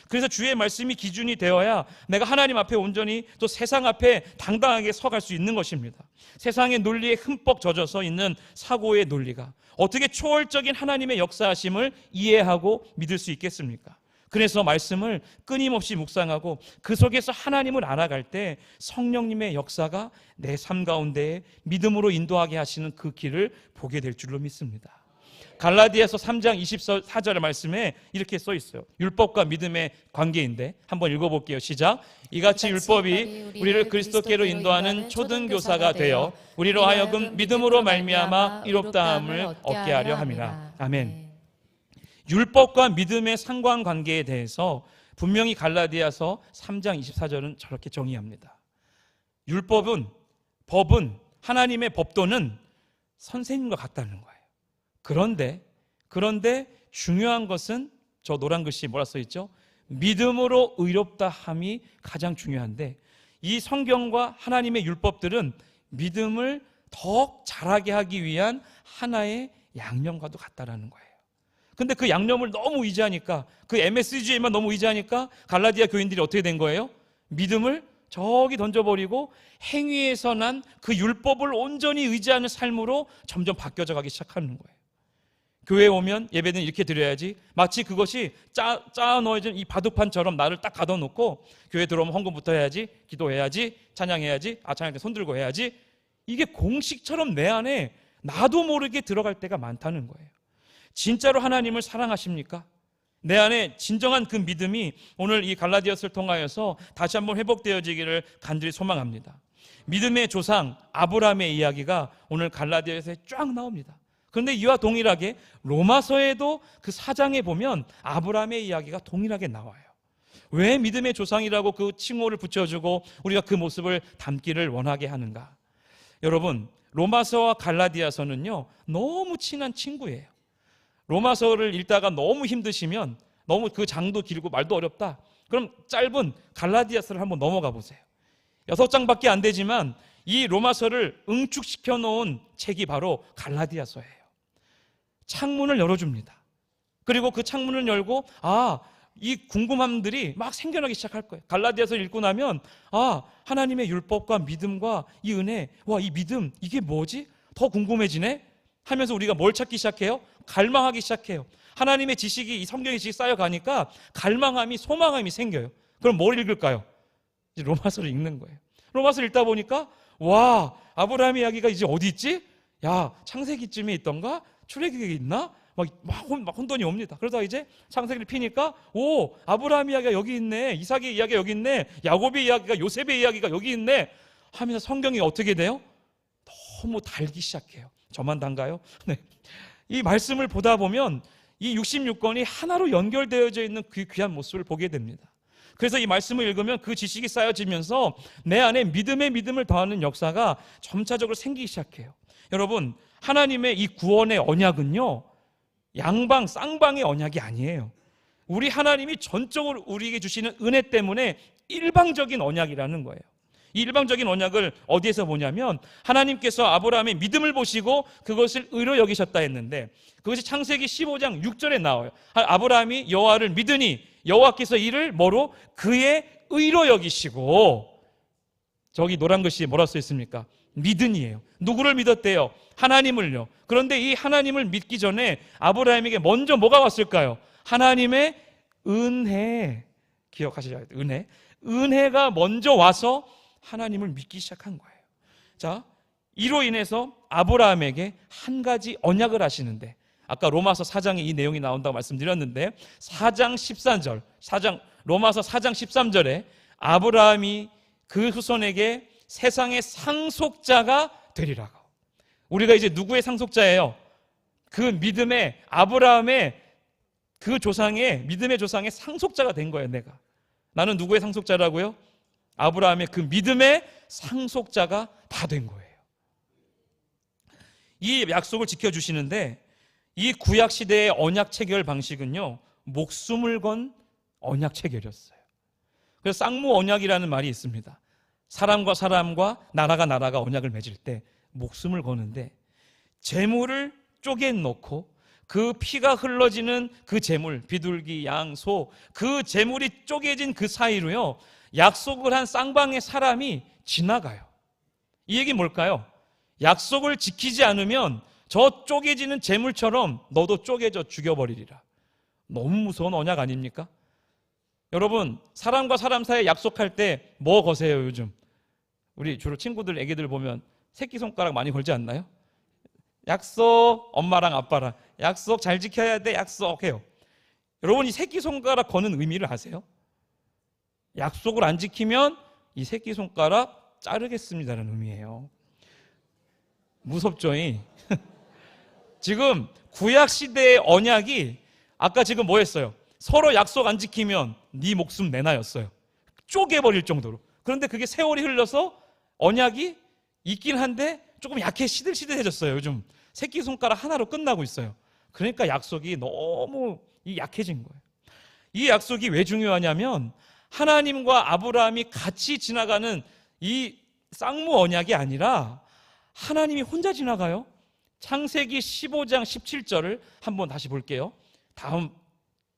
Speaker 4: 그래서 주의 말씀이 기준이 되어야 내가 하나님 앞에 온전히 또 세상 앞에 당당하게 서갈 수 있는 것입니다. 세상의 논리에 흠뻑 젖어서 있는 사고의 논리가 어떻게 초월적인 하나님의 역사하심을 이해하고 믿을 수 있겠습니까? 그래서 말씀을 끊임없이 묵상하고 그 속에서 하나님을 알아갈 때 성령님의 역사가 내 삶 가운데에 믿음으로 인도하게 하시는 그 길을 보게 될 줄로 믿습니다. 갈라디아서 3장 24절의 말씀에 이렇게 써 있어요. 율법과 믿음의 관계인데 한번 읽어볼게요. 시작. 이같이 율법이 우리를 그리스도께로 인도하는 초등교사가 되어 우리로 하여금 믿음으로 말미암아 이롭다함을 얻게 하려 함이라. 아멘. 율법과 믿음의 상관관계에 대해서 분명히 갈라디아서 3장 24절은 저렇게 정의합니다. 율법은, 법은, 하나님의 법도는 선생님과 같다는 거예요. 그런데 중요한 것은 저 노란 글씨 뭐라 써 있죠? 믿음으로 의롭다 함이 가장 중요한데 이 성경과 하나님의 율법들은 믿음을 더 잘하게 하기 위한 하나의 양념과도 같다라는 거예요. 근데 그 양념을 너무 의지하니까, 그 MSG에만 너무 의지하니까 갈라디아 교인들이 어떻게 된 거예요? 믿음을 저기 던져버리고 행위에서 난 그 율법을 온전히 의지하는 삶으로 점점 바뀌어져 가기 시작하는 거예요. 교회에 오면 예배는 이렇게 드려야지, 마치 그것이 짜 넣어진 이 바둑판처럼 나를 딱 가둬놓고 교회 들어오면 헌금부터 해야지, 기도해야지, 찬양해야지, 찬양할 때 손 들고 해야지, 이게 공식처럼 내 안에 나도 모르게 들어갈 때가 많다는 거예요. 진짜로 하나님을 사랑하십니까? 내 안에 진정한 그 믿음이 오늘 이 갈라디아서를 통하여서 다시 한번 회복되어지기를 간절히 소망합니다. 믿음의 조상 아브라함의 이야기가 오늘 갈라디아서에 쫙 나옵니다. 그런데 이와 동일하게 로마서에도 그 4장에 보면 아브라함의 이야기가 동일하게 나와요. 왜 믿음의 조상이라고 그 칭호를 붙여주고 우리가 그 모습을 담기를 원하게 하는가? 여러분, 로마서와 갈라디아서는요 너무 친한 친구예요. 로마서를 읽다가 너무 힘드시면, 너무 그 장도 길고 말도 어렵다, 그럼 짧은 갈라디아서를 한번 넘어가 보세요. 6장밖에 안 되지만 이 로마서를 응축시켜 놓은 책이 바로 갈라디아서예요. 창문을 열어줍니다. 그리고 그 창문을 열고 이 궁금함들이 막 생겨나기 시작할 거예요. 갈라디아서를 읽고 나면 하나님의 율법과 믿음과 이 은혜, 이 믿음 이게 뭐지? 더 궁금해지네 하면서 우리가 뭘 찾기 시작해요? 갈망하기 시작해요. 하나님의 지식이, 이 성경의 지식이 쌓여가니까 갈망함이, 소망함이 생겨요. 그럼 뭘 읽을까요? 이제 로마서를 읽는 거예요. 로마서를 읽다 보니까 아브라함의 이야기가 이제 어디 있지? 창세기쯤에 있던가? 출애굽기에 있나? 막 혼돈이 옵니다. 그러다 이제 창세기를 피니까 아브라함 이야기가 여기 있네, 이삭의 이야기가 여기 있네, 야곱의 이야기가, 요셉의 이야기가 여기 있네 하면서 성경이 어떻게 돼요? 너무 달기 시작해요. 저만 단가요? 네. 이 말씀을 보다 보면 이 66권이 하나로 연결되어져 있는 그 귀한 모습을 보게 됩니다. 그래서 이 말씀을 읽으면 그 지식이 쌓여지면서 내 안에 믿음을 더하는 역사가 점차적으로 생기기 시작해요. 여러분, 하나님의 이 구원의 언약은요 양방 쌍방의 언약이 아니에요. 우리 하나님이 전적으로 우리에게 주시는 은혜 때문에 일방적인 언약이라는 거예요. 이 일방적인 언약을 어디에서 보냐면 하나님께서 아브라함의 믿음을 보시고 그것을 의로 여기셨다 했는데, 그것이 창세기 15장 6절에 나와요. 아브라함이 여호와를 믿으니 여호와께서 이를 뭐로? 그의 의로 여기시고, 저기 노란 글씨 뭐라 써 있습니까? 믿으니예요. 누구를 믿었대요? 하나님을요. 그런데 이 하나님을 믿기 전에 아브라함에게 먼저 뭐가 왔을까요? 하나님의 은혜. 기억하셔야 돼요. 은혜가 먼저 와서 하나님을 믿기 시작한 거예요. 자, 이로 인해서 아브라함에게 한 가지 언약을 하시는데, 아까 로마서 4장에 이 내용이 나온다고 말씀드렸는데, 로마서 4장 13절에 아브라함이 그 후손에게 세상의 상속자가 되리라고. 우리가 이제 누구의 상속자예요? 그 믿음의, 아브라함의 그 조상의, 믿음의 조상의 상속자가 된 거예요. 나는 누구의 상속자라고요? 아브라함의 그 믿음의 상속자가 다 된 거예요. 이 약속을 지켜주시는데 이 구약 시대의 언약 체결 방식은요, 목숨을 건 언약 체결이었어요. 그래서 쌍무 언약이라는 말이 있습니다. 사람과 사람과 나라가 언약을 맺을 때 목숨을 거는데 재물을 쪼개놓고 그 피가 흘러지는 그 재물, 비둘기, 양, 소, 그 재물이 쪼개진 그 사이로요, 약속을 한 쌍방의 사람이 지나가요. 이 얘기 뭘까요? 약속을 지키지 않으면 저 쪼개지는 재물처럼 너도 쪼개져 죽여버리리라. 너무 무서운 언약 아닙니까? 여러분, 사람과 사람 사이에 약속할 때 뭐 거세요, 요즘? 우리 주로 친구들, 애기들 보면 새끼손가락 많이 걸지 않나요? 약속, 엄마랑 아빠랑 약속 잘 지켜야 돼, 약속해요. 여러분, 이 새끼손가락 거는 의미를 아세요? 약속을 안 지키면 이 새끼손가락 자르겠습니다라는 의미예요. 무섭죠? 지금 구약시대의 언약이 아까 지금 뭐 했어요? 서로 약속 안 지키면 네 목숨 내놔였어요. 쪼개버릴 정도로. 그런데 그게 세월이 흘러서 언약이 있긴 한데 조금 약해 시들시들해졌어요. 요즘 새끼손가락 하나로 끝나고 있어요. 그러니까 약속이 너무 약해진 거예요. 이 약속이 왜 중요하냐면 하나님과 아브라함이 같이 지나가는 이 쌍무 언약이 아니라 하나님이 혼자 지나가요. 창세기 15장 17절을 한번 다시 볼게요. 다음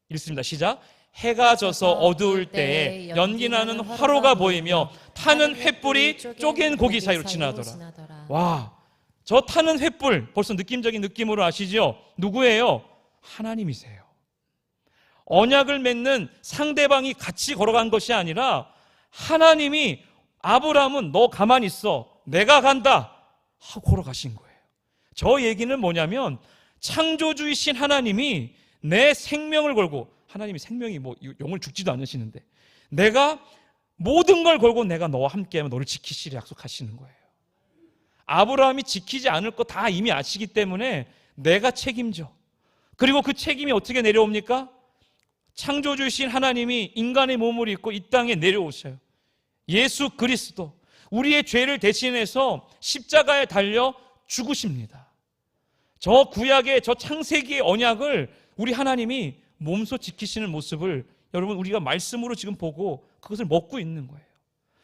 Speaker 4: 읽습니다. 시작. 해가 져서 어두울 때에 연기나는 화로가 보이며 타는 횃불이 쪼갠 고기 사이로 지나더라. 와, 저 타는 횃불 벌써 느낌적인 느낌으로 아시죠? 누구예요? 하나님이세요. 언약을 맺는 상대방이 같이 걸어간 것이 아니라 하나님이 아브라함은 너 가만히 있어, 내가 간다 하고 걸어가신 거예요. 저 얘기는 뭐냐면 창조주이신 하나님이 내 생명을 걸고, 하나님이 생명이 뭐 영을 죽지도 않으시는데 내가 모든 걸 걸고 내가 너와 함께하면 너를 지키시리 약속하시는 거예요. 아브라함이 지키지 않을 거 다 이미 아시기 때문에 내가 책임져. 그리고 그 책임이 어떻게 내려옵니까? 창조주이신 하나님이 인간의 몸을 입고 이 땅에 내려오셔요. 예수 그리스도, 우리의 죄를 대신해서 십자가에 달려 죽으십니다. 저 구약의 저 창세기의 언약을 우리 하나님이 몸소 지키시는 모습을 여러분 우리가 말씀으로 지금 보고 그것을 먹고 있는 거예요.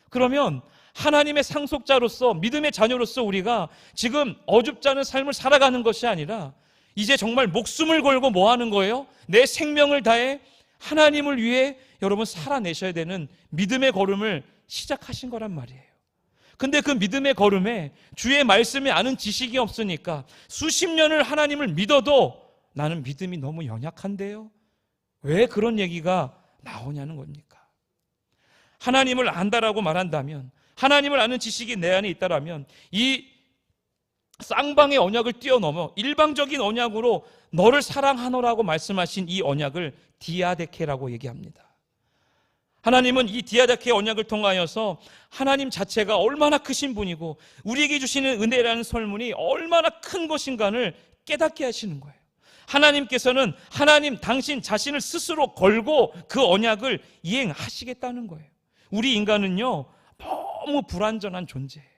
Speaker 4: 그러면 하나님의 상속자로서, 믿음의 자녀로서 우리가 지금 어줍지 않은 삶을 살아가는 것이 아니라 이제 정말 목숨을 걸고 뭐 하는 거예요? 내 생명을 다해 하나님을 위해 여러분 살아내셔야 되는 믿음의 걸음을 시작하신 거란 말이에요. 근데 그 믿음의 걸음에 주의 말씀이 아는 지식이 없으니까 수십 년을 하나님을 믿어도 나는 믿음이 너무 연약한데요. 왜 그런 얘기가 나오냐는 겁니까? 하나님을 안다라고 말한다면, 하나님을 아는 지식이 내 안에 있다라면 이 쌍방의 언약을 뛰어넘어 일방적인 언약으로 너를 사랑하노라고 말씀하신 이 언약을 디아데케라고 얘기합니다. 하나님은 이 디아데케 언약을 통하여서 하나님 자체가 얼마나 크신 분이고 우리에게 주시는 은혜라는 설문이 얼마나 큰 것인가를 깨닫게 하시는 거예요. 하나님께서는 하나님 당신 자신을 스스로 걸고 그 언약을 이행하시겠다는 거예요. 우리 인간은요, 너무 불완전한 존재예요.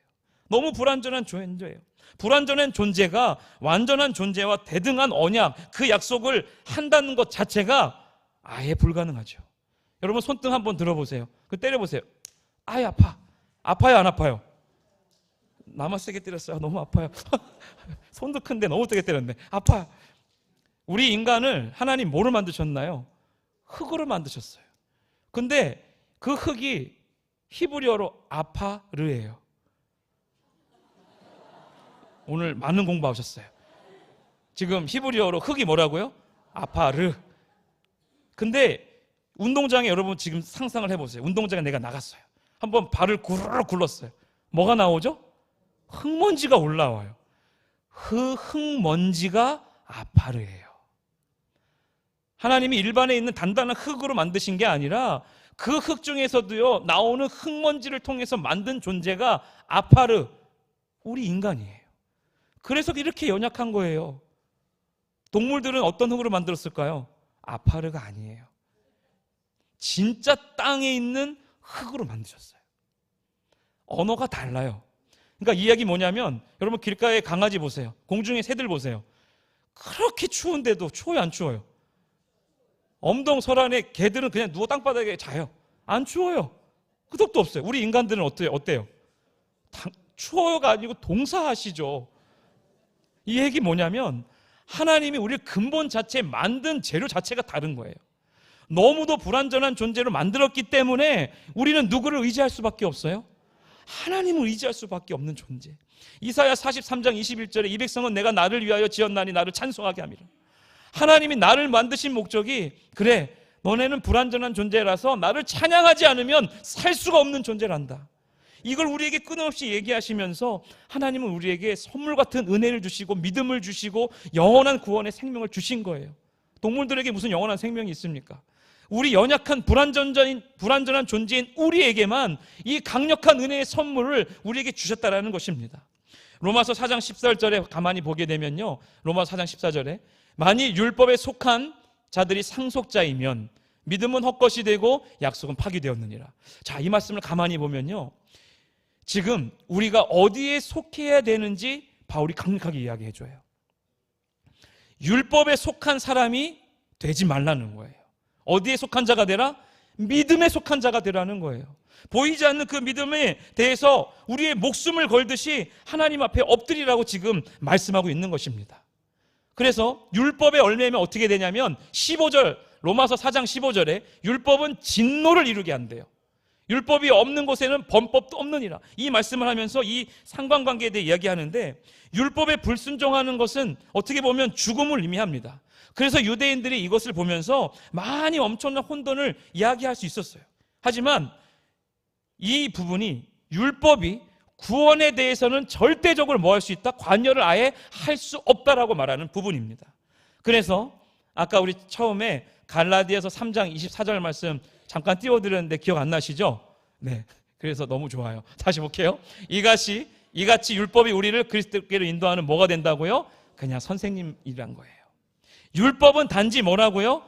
Speaker 4: 너무 불완전한 존재예요. 불완전한 존재가 완전한 존재와 대등한 언약, 그 약속을 한다는 것 자체가 아예 불가능하죠. 여러분 손등 한번 들어보세요. 그 때려보세요. 아예 아파. 아파요, 안 아파요? 나만 세게 때렸어요. 너무 아파요. 손도 큰데 너무 세게 때렸네. 아파요. 우리 인간을 하나님 뭐로 만드셨나요? 흙으로 만드셨어요. 근데 그 흙이 히브리어로 아파르예요. 오늘 많은 공부하셨어요. 지금 히브리어로 흙이 뭐라고요? 아파르. 근데 운동장에 여러분 지금 상상을 해보세요. 운동장에 내가 나갔어요. 한번 발을 구르르 굴렀어요. 뭐가 나오죠? 흙먼지가 올라와요. 흙먼지가 아파르예요. 하나님이 일반에 있는 단단한 흙으로 만드신 게 아니라 그 흙 중에서도요, 나오는 흙먼지를 통해서 만든 존재가 아파르, 우리 인간이에요. 그래서 이렇게 연약한 거예요. 동물들은 어떤 흙으로 만들었을까요? 아파르가 아니에요. 진짜 땅에 있는 흙으로 만드셨어요. 언어가 달라요. 그러니까 이 이야기 뭐냐면 여러분 길가에 강아지 보세요. 공중에 새들 보세요. 그렇게 추운데도 추워요, 안 추워요? 엄동설안에 개들은 그냥 누워 땅바닥에 자요. 안 추워요. 끄덕도 없어요. 우리 인간들은 어때요? 추워요가 아니고 동사하시죠. 이 얘기 뭐냐면 하나님이 우리를 근본 자체에 만든 재료 자체가 다른 거예요. 너무도 불완전한 존재로 만들었기 때문에 우리는 누구를 의지할 수밖에 없어요? 하나님을 의지할 수밖에 없는 존재. 이사야 43장 21절에 이 백성은 내가 나를 위하여 지었나니 나를 찬송하게 함이라. 하나님이 나를 만드신 목적이 그래 너네는 불완전한 존재라서 나를 찬양하지 않으면 살 수가 없는 존재란다. 이걸 우리에게 끊임없이 얘기하시면서 하나님은 우리에게 선물 같은 은혜를 주시고 믿음을 주시고 영원한 구원의 생명을 주신 거예요. 동물들에게 무슨 영원한 생명이 있습니까? 우리 연약한 불완전한 존재인 우리에게만 이 강력한 은혜의 선물을 우리에게 주셨다라는 것입니다. 로마서 4장 14절에 가만히 보게 되면요, 로마서 4장 14절에 만일 율법에 속한 자들이 상속자이면 믿음은 헛것이 되고 약속은 파기되었느니라. 자, 이 말씀을 가만히 보면요, 지금 우리가 어디에 속해야 되는지 바울이 강력하게 이야기해 줘요. 율법에 속한 사람이 되지 말라는 거예요. 어디에 속한 자가 되라? 믿음에 속한 자가 되라는 거예요. 보이지 않는 그 믿음에 대해서 우리의 목숨을 걸듯이 하나님 앞에 엎드리라고 지금 말씀하고 있는 것입니다. 그래서 율법의 열매면 어떻게 되냐면 15절, 로마서 4장 15절에 율법은 진노를 이루게 한대요. 율법이 없는 곳에는 범법도 없느니라. 이 말씀을 하면서 이 상관관계에 대해 이야기하는데, 율법에 불순종하는 것은 어떻게 보면 죽음을 의미합니다. 그래서 유대인들이 이것을 보면서 많이 엄청난 혼돈을 이야기할 수 있었어요. 하지만 이 부분이 율법이 구원에 대해서는 절대적으로 뭐 할 수 있다? 관여를 아예 할 수 없다라고 말하는 부분입니다. 그래서 아까 우리 처음에 갈라디아서 3장 24절 말씀 잠깐 띄워드렸는데 기억 안 나시죠? 네. 그래서 너무 좋아요. 다시 볼게요. 이같이 율법이 우리를 그리스도께로 인도하는 뭐가 된다고요? 그냥 선생님이란 거예요. 율법은 단지 뭐라고요?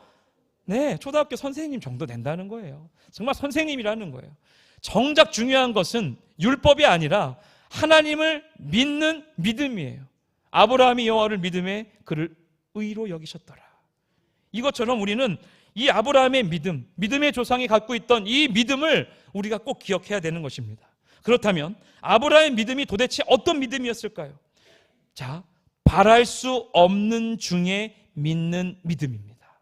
Speaker 4: 네, 초등학교 선생님 정도 된다는 거예요. 정말 선생님이라는 거예요. 정작 중요한 것은 율법이 아니라 하나님을 믿는 믿음이에요. 아브라함이 여호와를 믿음에 그를 의로 여기셨더라. 이것처럼 우리는 이 아브라함의 믿음, 믿음의 조상이 갖고 있던 이 믿음을 우리가 꼭 기억해야 되는 것입니다. 그렇다면 아브라함의 믿음이 도대체 어떤 믿음이었을까요? 자, 바랄 수 없는 중에 믿는 믿음입니다.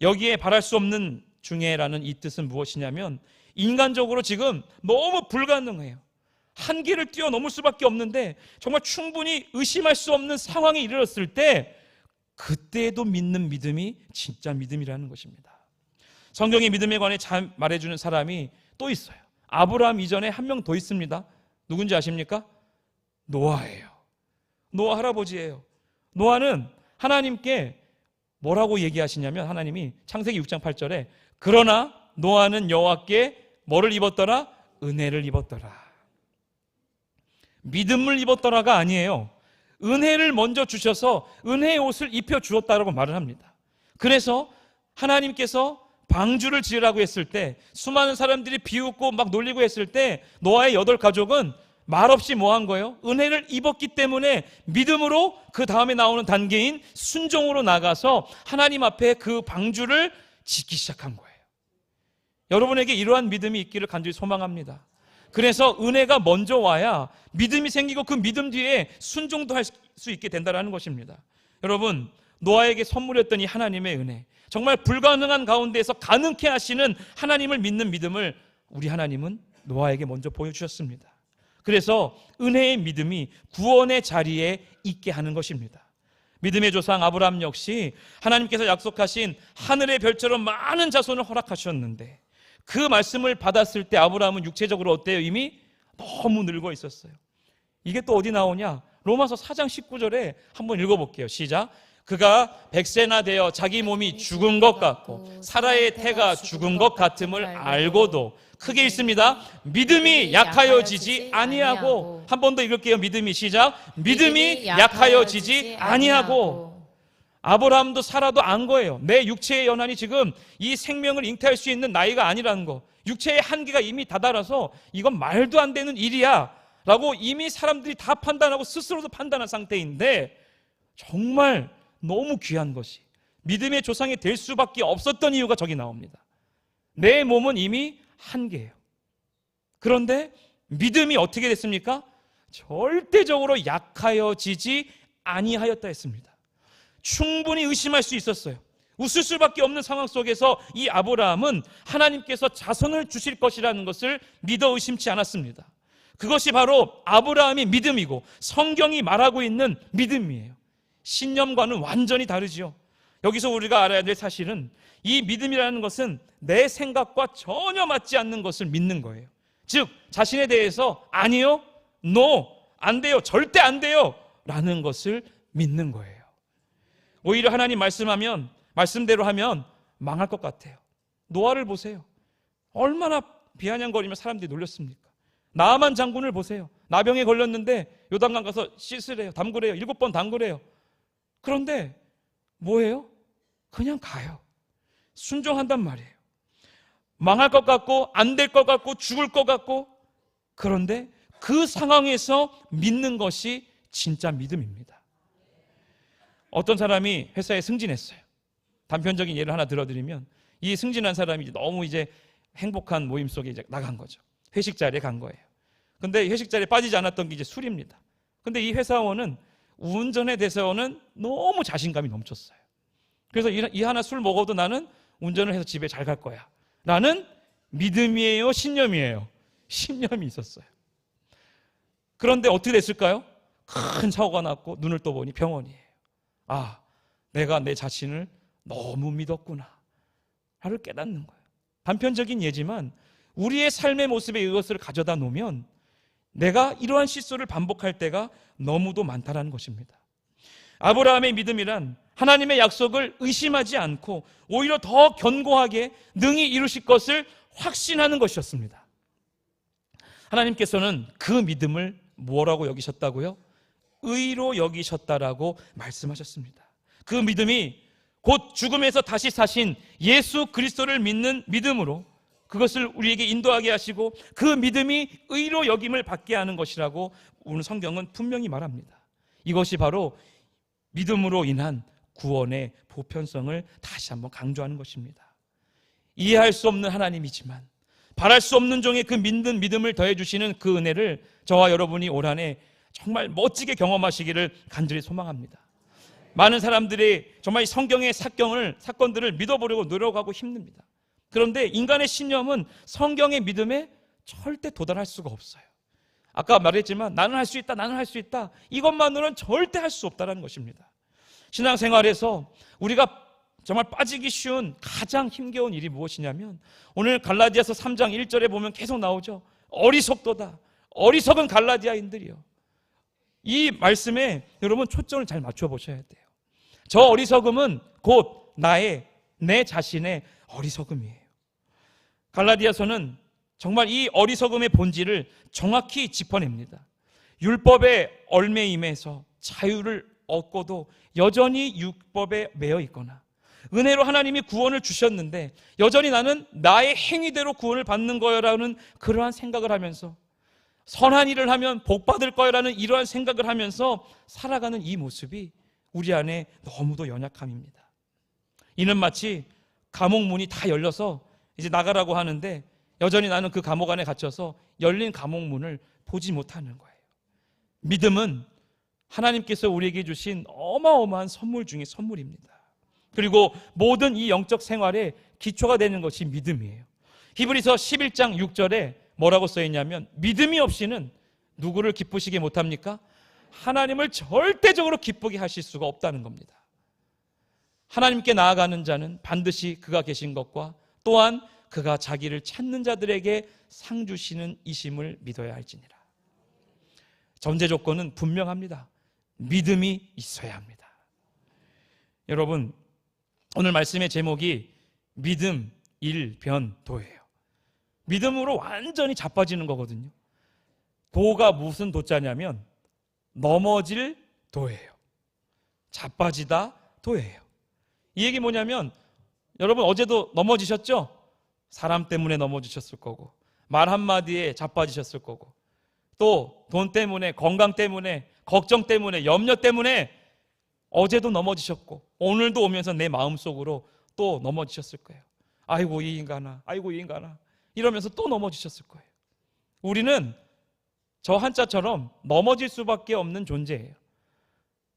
Speaker 4: 여기에 바랄 수 없는 중에라는 이 뜻은 무엇이냐면 인간적으로 지금 너무 불가능해요. 한계를 뛰어넘을 수밖에 없는데 정말 충분히 의심할 수 없는 상황에 이르렀을 때 그때도 믿는 믿음이 진짜 믿음이라는 것입니다. 성경의 믿음에 관해 잘 말해주는 사람이 또 있어요. 아브라함 이전에 한 명 더 있습니다. 누군지 아십니까? 노아예요. 노아 할아버지예요. 노아는 하나님께 뭐라고 얘기하시냐면 하나님이 창세기 6장 8절에 그러나 노아는 여호와께 뭐를 입었더라? 은혜를 입었더라. 믿음을 입었더라가 아니에요. 은혜를 먼저 주셔서 은혜의 옷을 입혀 주었다라고 말을 합니다. 그래서 하나님께서 방주를 지으라고 했을 때 수많은 사람들이 비웃고 막 놀리고 했을 때 노아의 8가족은 말없이 뭐 한 거예요? 은혜를 입었기 때문에 믿음으로 그 다음에 나오는 단계인 순종으로 나가서 하나님 앞에 그 방주를 짓기 시작한 거예요. 여러분에게 이러한 믿음이 있기를 간절히 소망합니다. 그래서 은혜가 먼저 와야 믿음이 생기고 그 믿음 뒤에 순종도 할 수 있게 된다는 것입니다. 여러분, 노아에게 선물했던 이 하나님의 은혜, 정말 불가능한 가운데에서 가능케 하시는 하나님을 믿는 믿음을 우리 하나님은 노아에게 먼저 보여주셨습니다. 그래서 은혜의 믿음이 구원의 자리에 있게 하는 것입니다. 믿음의 조상 아브라함 역시 하나님께서 약속하신 하늘의 별처럼 많은 자손을 허락하셨는데 그 말씀을 받았을 때 아브라함은 육체적으로 어때요? 이미 너무 늙어 있었어요. 이게 또 어디 나오냐? 로마서 4장 19절에 한번 읽어볼게요. 시작. 그가 100세나 되어 자기 몸이 죽은 것 같고 사라의 태가 죽은 것 같음을 알고도 크게 읽습니다. 믿음이 약하여지지 아니하고. 한 번 더 읽을게요. 믿음이 시작. 믿음이 약하여지지 아니하고. 아브라함도 사라도 안 거예요. 내 육체의 연한이 지금 이 생명을 잉태할 수 있는 나이가 아니라는 거. 육체의 한계가 이미 다다라서 이건 말도 안 되는 일이야. 라고 이미 사람들이 다 판단하고 스스로도 판단한 상태인데 정말 너무 귀한 것이 믿음의 조상이 될 수밖에 없었던 이유가 저기 나옵니다. 내 몸은 이미 한계예요. 그런데 믿음이 어떻게 됐습니까? 절대적으로 약하여지지 아니하였다 했습니다. 충분히 의심할 수 있었어요. 웃을 수밖에 없는 상황 속에서 이 아브라함은 하나님께서 자손을 주실 것이라는 것을 믿어 의심치 않았습니다. 그것이 바로 아브라함의 믿음이고 성경이 말하고 있는 믿음이에요. 신념과는 완전히 다르죠. 여기서 우리가 알아야 될 사실은 이 믿음이라는 것은 내 생각과 전혀 맞지 않는 것을 믿는 거예요. 즉 자신에 대해서 아니요, no, 안 돼요, 절대 안 돼요 라는 것을 믿는 거예요. 오히려 하나님 말씀대로 하면 망할 것 같아요. 노아를 보세요. 얼마나 비아냥거리며 사람들이 놀렸습니까? 나아만 장군을 보세요. 나병에 걸렸는데 요단강 가서 씻으래요. 담그래요. 7번 담그래요. 그런데 뭐예요? 그냥 가요. 순종한단 말이에요. 망할 것 같고 안 될 것 같고 죽을 것 같고, 그런데 그 상황에서 믿는 것이 진짜 믿음입니다. 어떤 사람이 회사에 승진했어요. 단편적인 예를 하나 들어드리면, 이 승진한 사람이 너무 행복한 모임 속에 나간 거죠. 회식 자리에 간 거예요. 근데 회식 자리에 빠지지 않았던 게 술입니다. 근데 이 회사원은 운전에 대해서는 너무 자신감이 넘쳤어요. 그래서 이 하나 술 먹어도 나는 운전을 해서 집에 잘 갈 거야 라는 믿음이에요, 신념이에요? 신념이 있었어요. 그런데 어떻게 됐을까요? 큰 사고가 났고 눈을 떠보니 병원이에요. 아, 내가 내 자신을 너무 믿었구나 를 깨닫는 거예요. 단편적인 예지만 우리의 삶의 모습에 이것을 가져다 놓으면 내가 이러한 실수를 반복할 때가 너무도 많다는 것입니다. 아브라함의 믿음이란 하나님의 약속을 의심하지 않고 오히려 더 견고하게 능히 이루실 것을 확신하는 것이었습니다. 하나님께서는 그 믿음을 뭐라고 여기셨다고요? 의로 여기셨다라고 말씀하셨습니다. 그 믿음이 곧 죽음에서 다시 사신 예수 그리스도를 믿는 믿음으로 그것을 우리에게 인도하게 하시고 그 믿음이 의로 여김을 받게 하는 것이라고 오늘 성경은 분명히 말합니다. 이것이 바로 믿음으로 인한 구원의 보편성을 다시 한번 강조하는 것입니다. 이해할 수 없는 하나님이지만 바랄 수 없는 종의 그 믿는 믿음을 더해 주시는 그 은혜를 저와 여러분이 올 한 해 정말 멋지게 경험하시기를 간절히 소망합니다. 많은 사람들이 정말 성경의 사건들을 믿어보려고 노력하고 힘듭니다. 그런데 인간의 신념은 성경의 믿음에 절대 도달할 수가 없어요. 아까 말했지만 나는 할 수 있다, 나는 할 수 있다, 이것만으로는 절대 할 수 없다는 것입니다. 신앙생활에서 우리가 정말 빠지기 쉬운 가장 힘겨운 일이 무엇이냐면 오늘 갈라디아서 3장 1절에 보면 계속 나오죠. 어리석도다, 어리석은 갈라디아인들이요. 이 말씀에 여러분 초점을 잘 맞춰보셔야 돼요. 저 어리석음은 곧 내 자신의 어리석음이에요. 갈라디아서는 정말 이 어리석음의 본질을 정확히 짚어냅니다. 율법의 얽매임에서 자유를 얻고도 여전히 율법에 매여 있거나 은혜로 하나님이 구원을 주셨는데 여전히 나는 나의 행위대로 구원을 받는 거야라는 그러한 생각을 하면서 선한 일을 하면 복 받을 거야라는 이러한 생각을 하면서 살아가는 이 모습이 우리 안에 너무도 연약함입니다. 이는 마치 감옥 문이 다 열려서 이제 나가라고 하는데 여전히 나는 그 감옥 안에 갇혀서 열린 감옥 문을 보지 못하는 거예요. 믿음은 하나님께서 우리에게 주신 어마어마한 선물 중에 선물입니다. 그리고 모든 이 영적 생활의 기초가 되는 것이 믿음이에요. 히브리서 11장 6절에 뭐라고 써있냐면 믿음이 없이는 누구를 기쁘시게 못합니까? 하나님을 절대적으로 기쁘게 하실 수가 없다는 겁니다. 하나님께 나아가는 자는 반드시 그가 계신 것과 또한 그가 자기를 찾는 자들에게 상 주시는 이심을 믿어야 할지니라. 전제 조건은 분명합니다. 믿음이 있어야 합니다. 여러분, 오늘 말씀의 제목이 믿음 일변도예요. 믿음으로 완전히 자빠지는 거거든요. 도가 무슨 도자냐면 넘어질 도예요. 자빠지다 도예요. 이 얘기 뭐냐면 여러분 어제도 넘어지셨죠? 사람 때문에 넘어지셨을 거고 말 한마디에 자빠지셨을 거고 또 돈 때문에, 건강 때문에, 걱정 때문에, 염려 때문에 어제도 넘어지셨고 오늘도 오면서 내 마음속으로 또 넘어지셨을 거예요. 아이고 이 인간아, 아이고 이 인간아 이러면서 또 넘어지셨을 거예요. 우리는 저 한자처럼 넘어질 수밖에 없는 존재예요.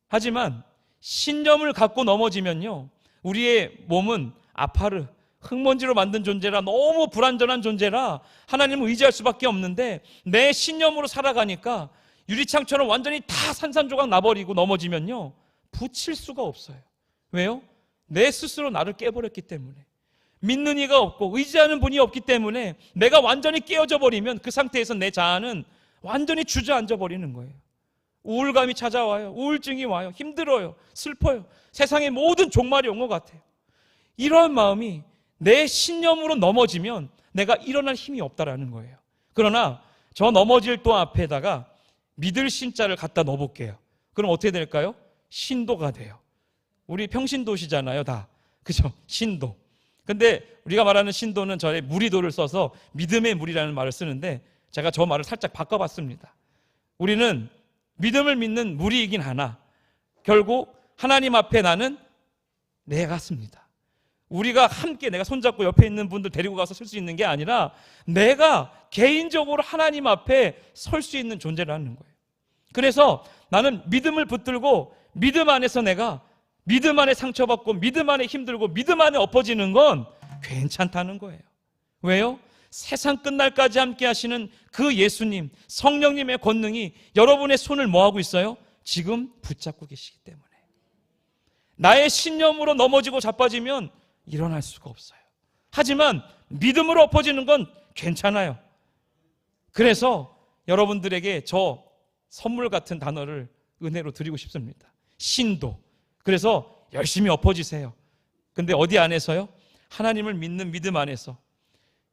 Speaker 4: 하지만 신념을 갖고 넘어지면요, 우리의 몸은 아파르, 흙먼지로 만든 존재라 너무 불완전한 존재라 하나님을 의지할 수밖에 없는데, 내 신념으로 살아가니까 유리창처럼 완전히 다 산산조각 나버리고 넘어지면요, 붙일 수가 없어요. 왜요? 내 스스로 나를 깨버렸기 때문에. 믿는 이가 없고 의지하는 분이 없기 때문에 내가 완전히 깨어져 버리면 그 상태에서 내 자아는 완전히 주저앉아 버리는 거예요. 우울감이 찾아와요. 우울증이 와요. 힘들어요. 슬퍼요. 세상의 모든 종말이 온 것 같아요. 이러한 마음이 내 신념으로 넘어지면 내가 일어날 힘이 없다라는 거예요. 그러나 저 넘어질 또 앞에다가 믿을 신자를 갖다 넣어볼게요. 그럼 어떻게 될까요? 신도가 돼요. 우리 평신도시잖아요, 다. 그죠? 신도. 근데 우리가 말하는 신도는 저의 무리도를 써서 믿음의 무리라는 말을 쓰는데, 제가 저 말을 살짝 바꿔봤습니다. 우리는 믿음을 믿는 무리이긴 하나 결국 하나님 앞에 나는 내가 씁니다. 우리가 함께, 내가 손잡고 옆에 있는 분들 데리고 가서 설 수 있는 게 아니라 내가 개인적으로 하나님 앞에 설 수 있는 존재라는 거예요. 그래서 나는 믿음을 붙들고 믿음 안에서 내가 믿음 안에 상처받고 믿음 안에 힘들고 믿음 안에 엎어지는 건 괜찮다는 거예요. 왜요? 세상 끝날까지 함께 하시는 그 예수님, 성령님의 권능이 여러분의 손을 뭐하고 있어요? 지금 붙잡고 계시기 때문에. 나의 신념으로 넘어지고 자빠지면 일어날 수가 없어요. 하지만 믿음으로 엎어지는 건 괜찮아요. 그래서 여러분들에게 저 선물 같은 단어를 은혜로 드리고 싶습니다. 신도. 그래서 열심히 엎어지세요. 근데 어디 안에서요? 하나님을 믿는 믿음 안에서.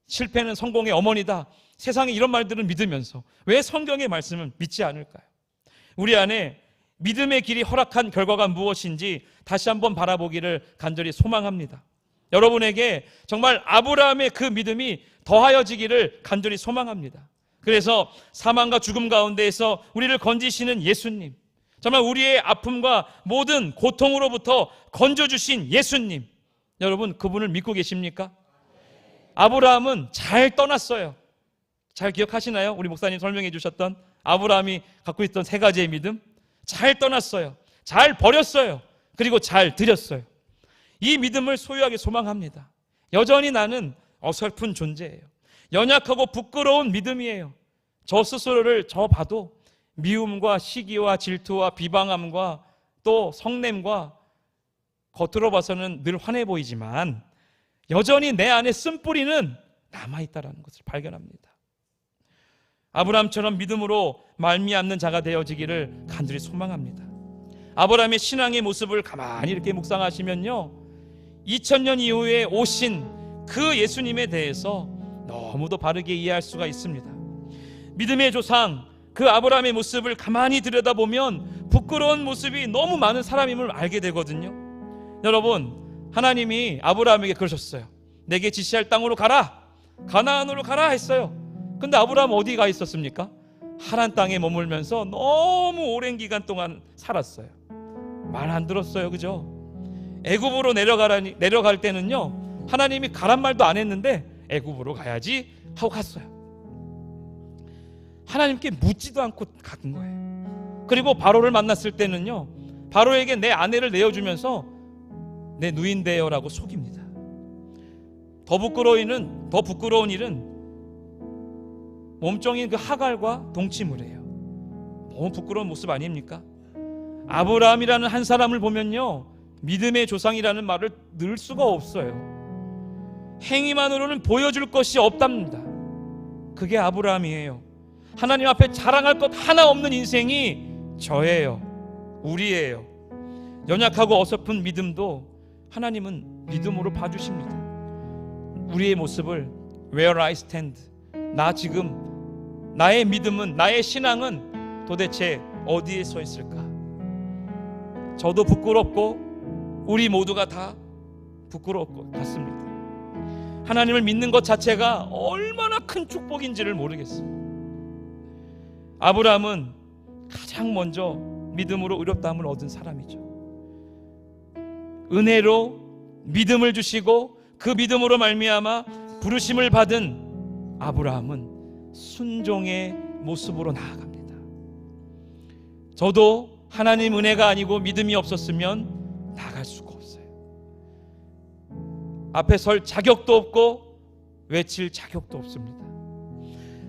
Speaker 4: 실패는 성공의 어머니다. 세상에 이런 말들은 믿으면서 왜 성경의 말씀을 믿지 않을까요? 우리 안에 믿음의 길이 허락한 결과가 무엇인지 다시 한번 바라보기를 간절히 소망합니다. 여러분에게 정말 아브라함의 그 믿음이 더하여지기를 간절히 소망합니다. 그래서 사망과 죽음 가운데에서 우리를 건지시는 예수님, 정말 우리의 아픔과 모든 고통으로부터 건져주신 예수님, 여러분 그분을 믿고 계십니까? 아브라함은 잘 떠났어요. 잘 기억하시나요? 우리 목사님 설명해 주셨던 아브라함이 갖고 있던 세 가지의 믿음. 잘 떠났어요. 잘 버렸어요. 그리고 잘 드렸어요. 이 믿음을 소유하게 소망합니다. 여전히 나는 어설픈 존재예요. 연약하고 부끄러운 믿음이에요. 저 스스로를 저 봐도 미움과 시기와 질투와 비방함과 또 성냄과 겉으로 봐서는 늘 환해 보이지만 여전히 내 안에 쓴뿌리는 남아있다는 것을 발견합니다. 아브라함처럼 믿음으로 말미암는 자가 되어지기를 간절히 소망합니다. 아브라함의 신앙의 모습을 가만히 이렇게 묵상하시면요, 2000년 이후에 오신 그 예수님에 대해서 너무도 바르게 이해할 수가 있습니다. 믿음의 조상 그 아브라함의 모습을 가만히 들여다보면 부끄러운 모습이 너무 많은 사람임을 알게 되거든요. 여러분, 하나님이 아브라함에게 그러셨어요. 내게 지시할 땅으로 가라, 가나안으로 가라 했어요. 근데 아브라함 어디 가 있었습니까? 하란 땅에 머물면서 너무 오랜 기간 동안 살았어요. 말 안 들었어요. 그죠? 애굽으로 내려갈 때는요, 하나님이 가란 말도 안 했는데 애굽으로 가야지 하고 갔어요. 하나님께 묻지도 않고 간 거예요. 그리고 바로를 만났을 때는요, 바로에게 내 아내를 내어주면서 내 누인 되어라고 속입니다. 더 부끄러운 일은 몸종인 그 하갈과 동침을 해요. 너무 부끄러운 모습 아닙니까? 아브라함이라는 한 사람을 보면요, 믿음의 조상이라는 말을 넣을 수가 없어요. 행위만으로는 보여줄 것이 없답니다. 그게 아브라함이에요. 하나님 앞에 자랑할 것 하나 없는 인생이 저예요. 우리예요. 연약하고 어설픈 믿음도 하나님은 믿음으로 봐주십니다. 우리의 모습을 Where I stand, 나 지금 나의 믿음은, 나의 신앙은 도대체 어디에 서 있을까? 저도 부끄럽고 우리 모두가 다 부끄러울 것 같습니다. 하나님을 믿는 것 자체가 얼마나 큰 축복인지를 모르겠어요. 아브라함은 가장 먼저 믿음으로 의롭다함을 얻은 사람이죠. 은혜로 믿음을 주시고 그 믿음으로 말미암아 부르심을 받은 아브라함은 순종의 모습으로 나아갑니다. 저도 하나님 은혜가 아니고 믿음이 없었으면 나갈 수가 없어요. 앞에 설 자격도 없고 외칠 자격도 없습니다.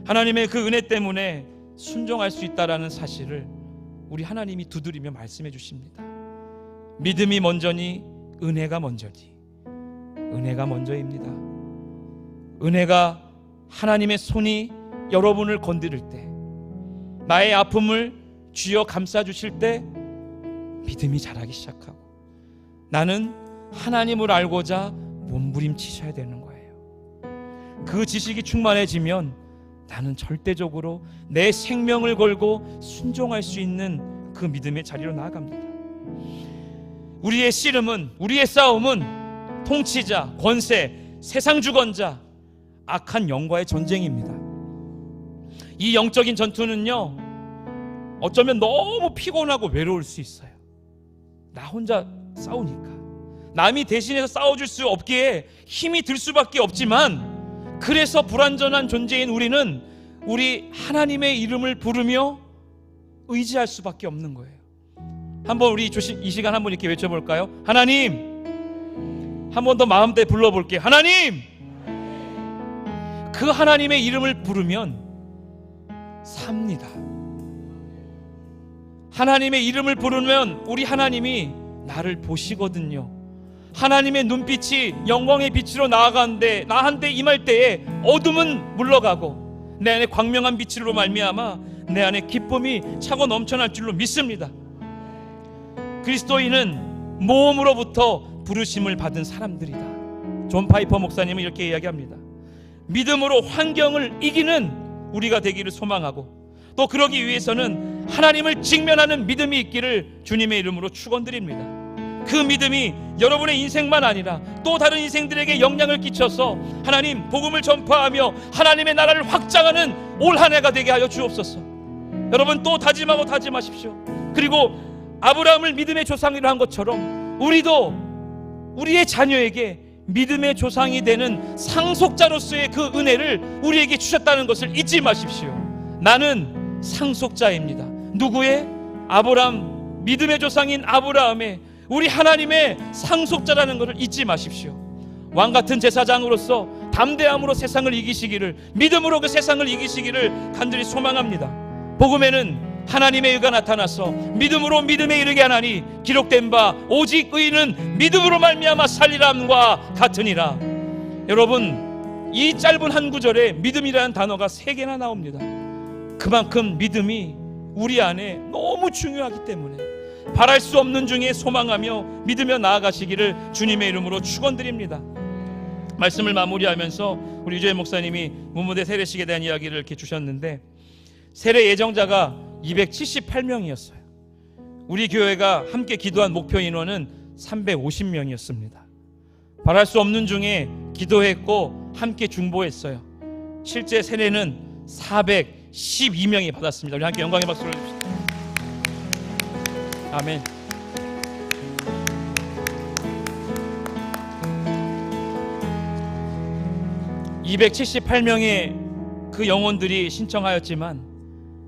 Speaker 4: 하나님의 그 은혜 때문에 순종할 수 있다라는 사실을 우리 하나님이 두드리며 말씀해 주십니다. 믿음이 먼저니 은혜가 먼저니, 은혜가 먼저입니다. 은혜가 하나님의 손이 여러분을 건드릴 때, 나의 아픔을 쥐어 감싸 주실 때 믿음이 자라기 시작하고, 나는 하나님을 알고자 몸부림치셔야 되는 거예요. 그 지식이 충만해지면 나는 절대적으로 내 생명을 걸고 순종할 수 있는 그 믿음의 자리로 나아갑니다. 우리의 씨름은, 우리의 싸움은 통치자, 권세, 세상 주권자, 악한 영과의 전쟁입니다. 이 영적인 전투는요, 어쩌면 너무 피곤하고 외로울 수 있어요. 나 혼자 싸우니까. 남이 대신해서 싸워줄 수 없기에 힘이 들 수밖에 없지만, 그래서 불완전한 존재인 우리는 우리 하나님의 이름을 부르며 의지할 수밖에 없는 거예요. 한번 우리 이 시간 한번 이렇게 외쳐볼까요? 하나님! 한 번 더 마음대 불러볼게요. 하나님! 그 하나님의 이름을 부르면 삽니다. 하나님의 이름을 부르면 우리 하나님이 나를 보시거든요. 하나님의 눈빛이 영광의 빛으로 나아가는데, 나한테 임할 때에 어둠은 물러가고 내 안에 광명한 빛으로 말미암아 내 안에 기쁨이 차고 넘쳐날 줄로 믿습니다. 그리스도인은 모험으로부터 부르심을 받은 사람들이다. 존 파이퍼 목사님은 이렇게 이야기합니다. 믿음으로 환경을 이기는 우리가 되기를 소망하고, 또 그러기 위해서는 하나님을 직면하는 믿음이 있기를 주님의 이름으로 축원드립니다. 그 믿음이 여러분의 인생만 아니라 또 다른 인생들에게 영향을 끼쳐서 하나님 복음을 전파하며 하나님의 나라를 확장하는 올 한 해가 되게 하여 주옵소서. 여러분 또 다짐하고 다짐하십시오. 그리고 아브라함을 믿음의 조상이라 한 것처럼 우리도 우리의 자녀에게 믿음의 조상이 되는 상속자로서의 그 은혜를 우리에게 주셨다는 것을 잊지 마십시오. 나는 상속자입니다. 누구의? 아브라함, 믿음의 조상인 아브라함의, 우리 하나님의 상속자라는 것을 잊지 마십시오. 왕같은 제사장으로서 담대함으로 세상을 이기시기를, 믿음으로 그 세상을 이기시기를 간절히 소망합니다. 복음에는 하나님의 의가 나타나서 믿음으로 믿음에 이르게 하나니 기록된 바 오직 의인은 믿음으로 말미암아 살리람과 같으니라. 여러분, 이 짧은 한 구절에 믿음이라는 단어가 3개나 나옵니다. 그만큼 믿음이 우리 안에 너무 중요하기 때문에 바랄 수 없는 중에 소망하며 믿으며 나아가시기를 주님의 이름으로 축원드립니다. 말씀을 마무리하면서 우리 유재 목사님이 문무대 세례식에 대한 이야기를 이렇게 주셨는데, 세례 예정자가 278명이었어요. 우리 교회가 함께 기도한 목표 인원은 350명이었습니다. 바랄 수 없는 중에 기도했고 함께 중보했어요. 실제 세례는 412명이 받았습니다. 우리 함께 영광의 박수를 해줍시다. 아멘. (278명의) 그 영혼들이 신청하였지만,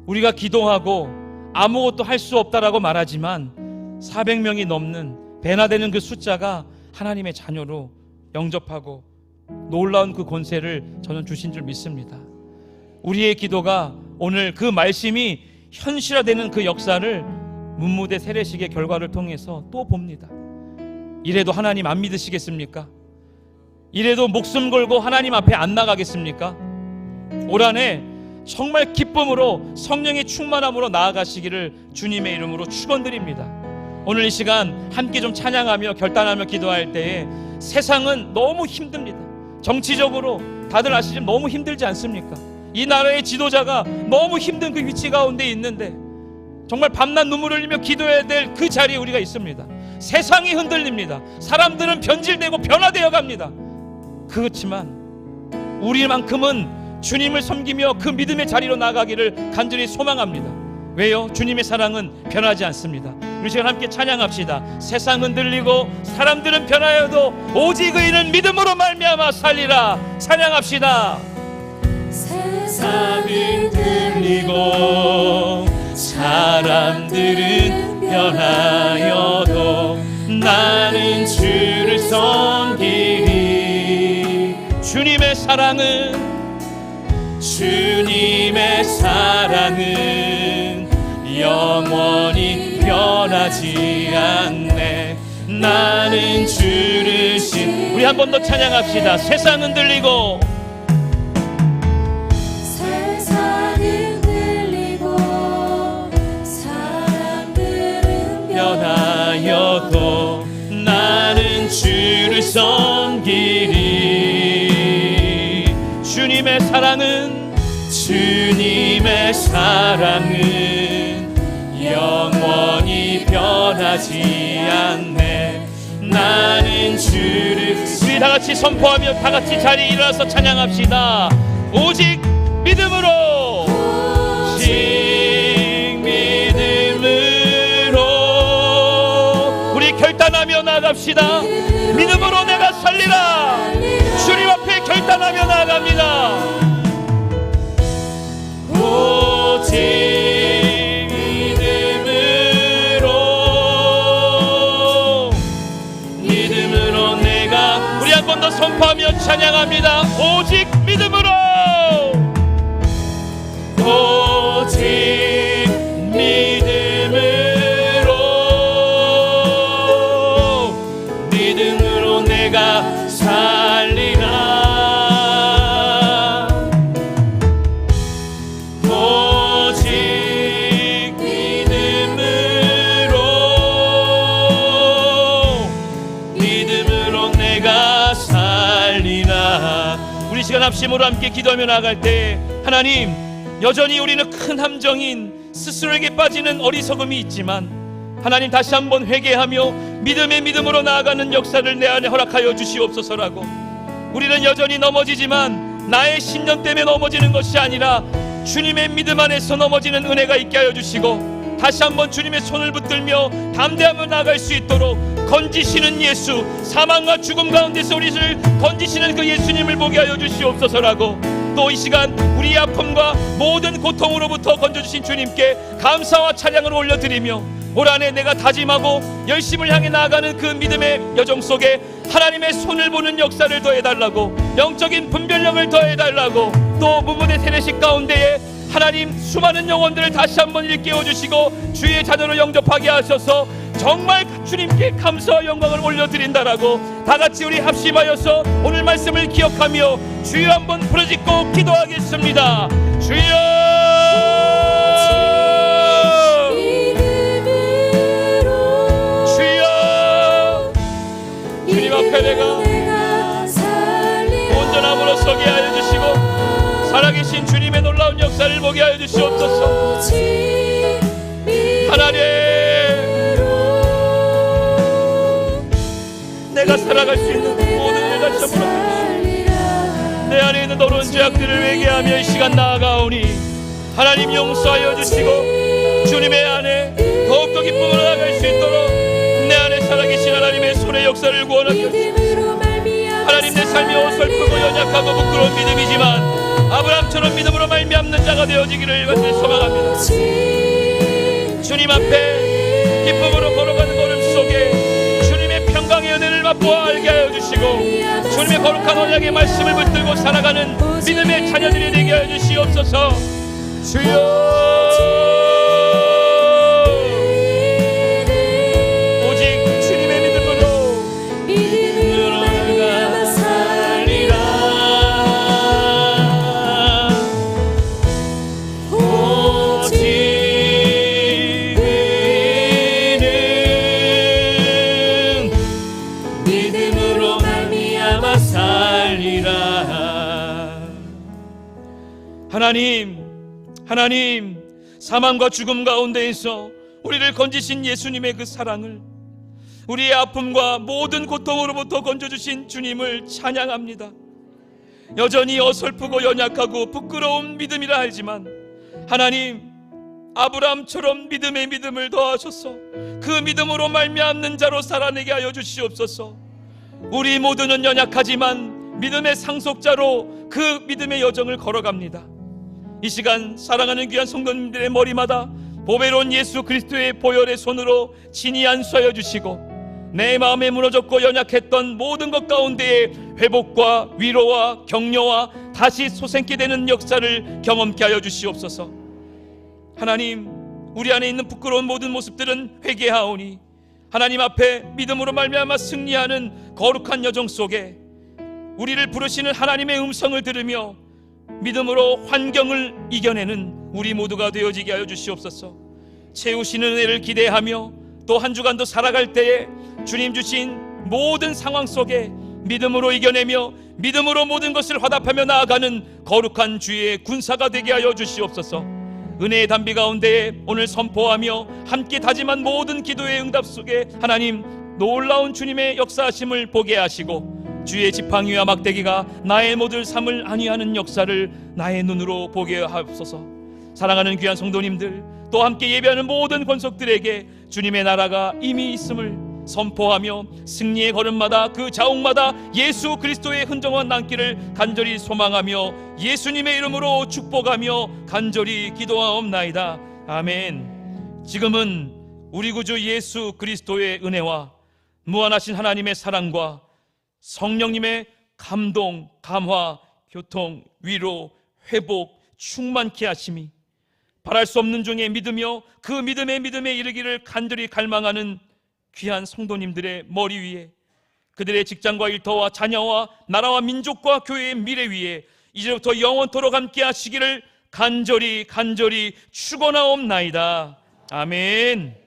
Speaker 4: 우리가 기도하고 아무것도 할 수 없다라고 말하지만 400명이 넘는 배나 되는 그 숫자가 하나님의 자녀로 영접하고 놀라운 그 권세를 저는 주신 줄 믿습니다. 우리의 기도가 오늘 그 말씀이 현실화되는 그 역사를 문무대 세례식의 결과를 통해서 또 봅니다. 이래도 하나님 안 믿으시겠습니까? 이래도 목숨 걸고 하나님 앞에 안 나가겠습니까? 올 한 해 정말 기쁨으로 성령의 충만함으로 나아가시기를 주님의 이름으로 축원드립니다. 오늘 이 시간 함께 좀 찬양하며 결단하며 기도할 때에 세상은 너무 힘듭니다. 정치적으로 다들 아시지만 너무 힘들지 않습니까? 이 나라의 지도자가 너무 힘든 그 위치 가운데 있는데 정말 밤낮 눈물을 흘리며 기도해야 될 그 자리에 우리가 있습니다. 세상이 흔들립니다. 사람들은 변질되고 변화되어 갑니다. 그렇지만 우리만큼은 주님을 섬기며 그 믿음의 자리로 나가기를 간절히 소망합니다. 왜요? 주님의 사랑은 변하지 않습니다. 우리 시간 함께 찬양합시다. 세상은 들리고 사람들은 변하여도 오직 의인은 믿음으로 말미암아 살리라. 찬양합시다. 세상은 들리고 사람들은 변하여도 나는 주를 섬기리. 주님의 사랑은 영원히 변하지 않네. 나는 주를 우리 한 번 더 찬양합시다. 세상은 들리고 사람들은 변하여도 나는 주를 섬기리. 주님의 사랑은 영원히 변하지 않네. 나는 주를. 우리 다 같이 선포하며 다 같이 자리에 일어나서 찬양합시다. 오직 믿음으로, 오직 믿음으로 우리 결단하며 나갑시다. 믿음으로 내가 살리라. 주님 앞에 결단하며 나갑니다. 오직 믿음으로 내가. 우리 한 번 더 선포하며 찬양합니다. 오직 믿음으로, 오직 믿음으로 내가 살리라. 시간 합심으로 함께 기도하며 나아갈 때, 하나님, 여전히 우리는 큰 함정인 스스로에게 빠지는 어리석음이 있지만 하나님 다시 한번 회개하며 믿음의 믿음으로 나아가는 역사를 내 안에 허락하여 주시옵소서라고. 우리는 여전히 넘어지지만 나의 신념 때문에 넘어지는 것이 아니라 주님의 믿음 안에서 넘어지는 은혜가 있게 하여 주시고, 다시 한번 주님의 손을 붙들며 담대하며 나아갈 수 있도록 건지시는 예수, 사망과 죽음 가운데서 우리를 건지시는 그 예수님을 보게 하여 주시옵소서라고. 또 이 시간 우리의 아픔과 모든 고통으로부터 건져주신 주님께 감사와 찬양을 올려드리며, 올 한해 내가 다짐하고 열심을 향해 나아가는 그 믿음의 여정 속에 하나님의 손을 보는 역사를 더해달라고, 영적인 분별력을 더해달라고, 또 무문의 세례식 가운데에 하나님 수많은 영혼들을 다시 한번 일깨워주시고 주의 자녀로 영접하게 하셔서 정말 주님께 감사와 영광을 올려드린다라고 다같이 우리 합심하여서 오늘 말씀을 기억하며 주여 한번 부르짖고 기도하겠습니다. 주여, 주여, 주님 앞에 내가 온전함으로 서게 하여 주시고 살아계신 주님의 놀라운 역사를 보게 하여 주시옵소서. 하나님, 내가 살아갈 수 있는 모든 내가 전부로 내 안에 있는 어려운 죄악들을 회개하며 이 시간 나아가오니 하나님 용서하여 주시고 주님의 안에 더욱더 기쁨으로 나아갈 수 있도록 내 안에 살아계신 하나님의 손의 역사를 구원하여 주시옵소서. 하나님, 내 삶이 어설프고 연약하고 부끄러운 믿음이지만 아브라함처럼 믿음으로 말미암는 자가 되어지기를 간절히 소망합니다. 주님 앞에 기쁨으로 걸어가는 걸음 속에 주님의 평강의 은혜를 맛보아 알게 하여 주시고 주님의 거룩한 언약의 말씀을 붙들고 살아가는 믿음의 자녀들이 되게 하여 주시옵소서. 주여, 오직 주님의 믿음으로 내가 살리라. 오직 믿음으로 말미암아 살리라. 하나님, 사망과 죽음 가운데에서 우리를 건지신 예수님의 그 사랑을, 우리의 아픔과 모든 고통으로부터 건져주신 주님을 찬양합니다. 여전히 어설프고 연약하고 부끄러운 믿음이라 알지만 하나님, 아브라함처럼 믿음의 믿음을 더하셔서 그 믿음으로 말미암는 자로 살아내게 하여 주시옵소서. 우리 모두는 연약하지만 믿음의 상속자로 그 믿음의 여정을 걸어갑니다. 이 시간 사랑하는 귀한 성도님들의 머리마다 보배로운 예수 그리스도의 보혈의 손으로 친히 안수하여 주시고, 내 마음에 무너졌고 연약했던 모든 것 가운데에 회복과 위로와 격려와 다시 솟생케 되는 역사를 경험케 하여 주시옵소서. 하나님, 우리 안에 있는 부끄러운 모든 모습들은 회개하오니 하나님 앞에 믿음으로 말미암아 승리하는 거룩한 여정 속에 우리를 부르시는 하나님의 음성을 들으며 믿음으로 환경을 이겨내는 우리 모두가 되어지게 하여 주시옵소서. 채우시는 은혜를 기대하며 또 한 주간도 살아갈 때에 주님 주신 모든 상황 속에 믿음으로 이겨내며 믿음으로 모든 것을 화답하며 나아가는 거룩한 주의 군사가 되게 하여 주시옵소서. 은혜의 단비 가운데 오늘 선포하며 함께 다짐한 모든 기도의 응답 속에 하나님 놀라운 주님의 역사하심을 보게 하시고, 주의 지팡이와 막대기가 나의 모든 삶을 안위하는 역사를 나의 눈으로 보게 하옵소서. 사랑하는 귀한 성도님들, 또 함께 예배하는 모든 권속들에게 주님의 나라가 이미 있음을 선포하며 승리의 걸음마다 그 자옥마다 예수 그리스도의 흔적만 남기를 간절히 소망하며 예수님의 이름으로 축복하며 간절히 기도하옵나이다. 아멘. 지금은 우리 구주 예수 그리스도의 은혜와 무한하신 하나님의 사랑과 성령님의 감동, 감화, 교통, 위로, 회복, 충만케 하심이 바랄 수 없는 중에 믿으며 그 믿음에 이르기를 간절히 갈망하는 귀한 성도님들의 머리 위에, 그들의 직장과 일터와 자녀와 나라와 민족과 교회의 미래 위에 이제부터 영원토록 함께 하시기를 간절히 축원하옵나이다. 아멘.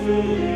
Speaker 5: 주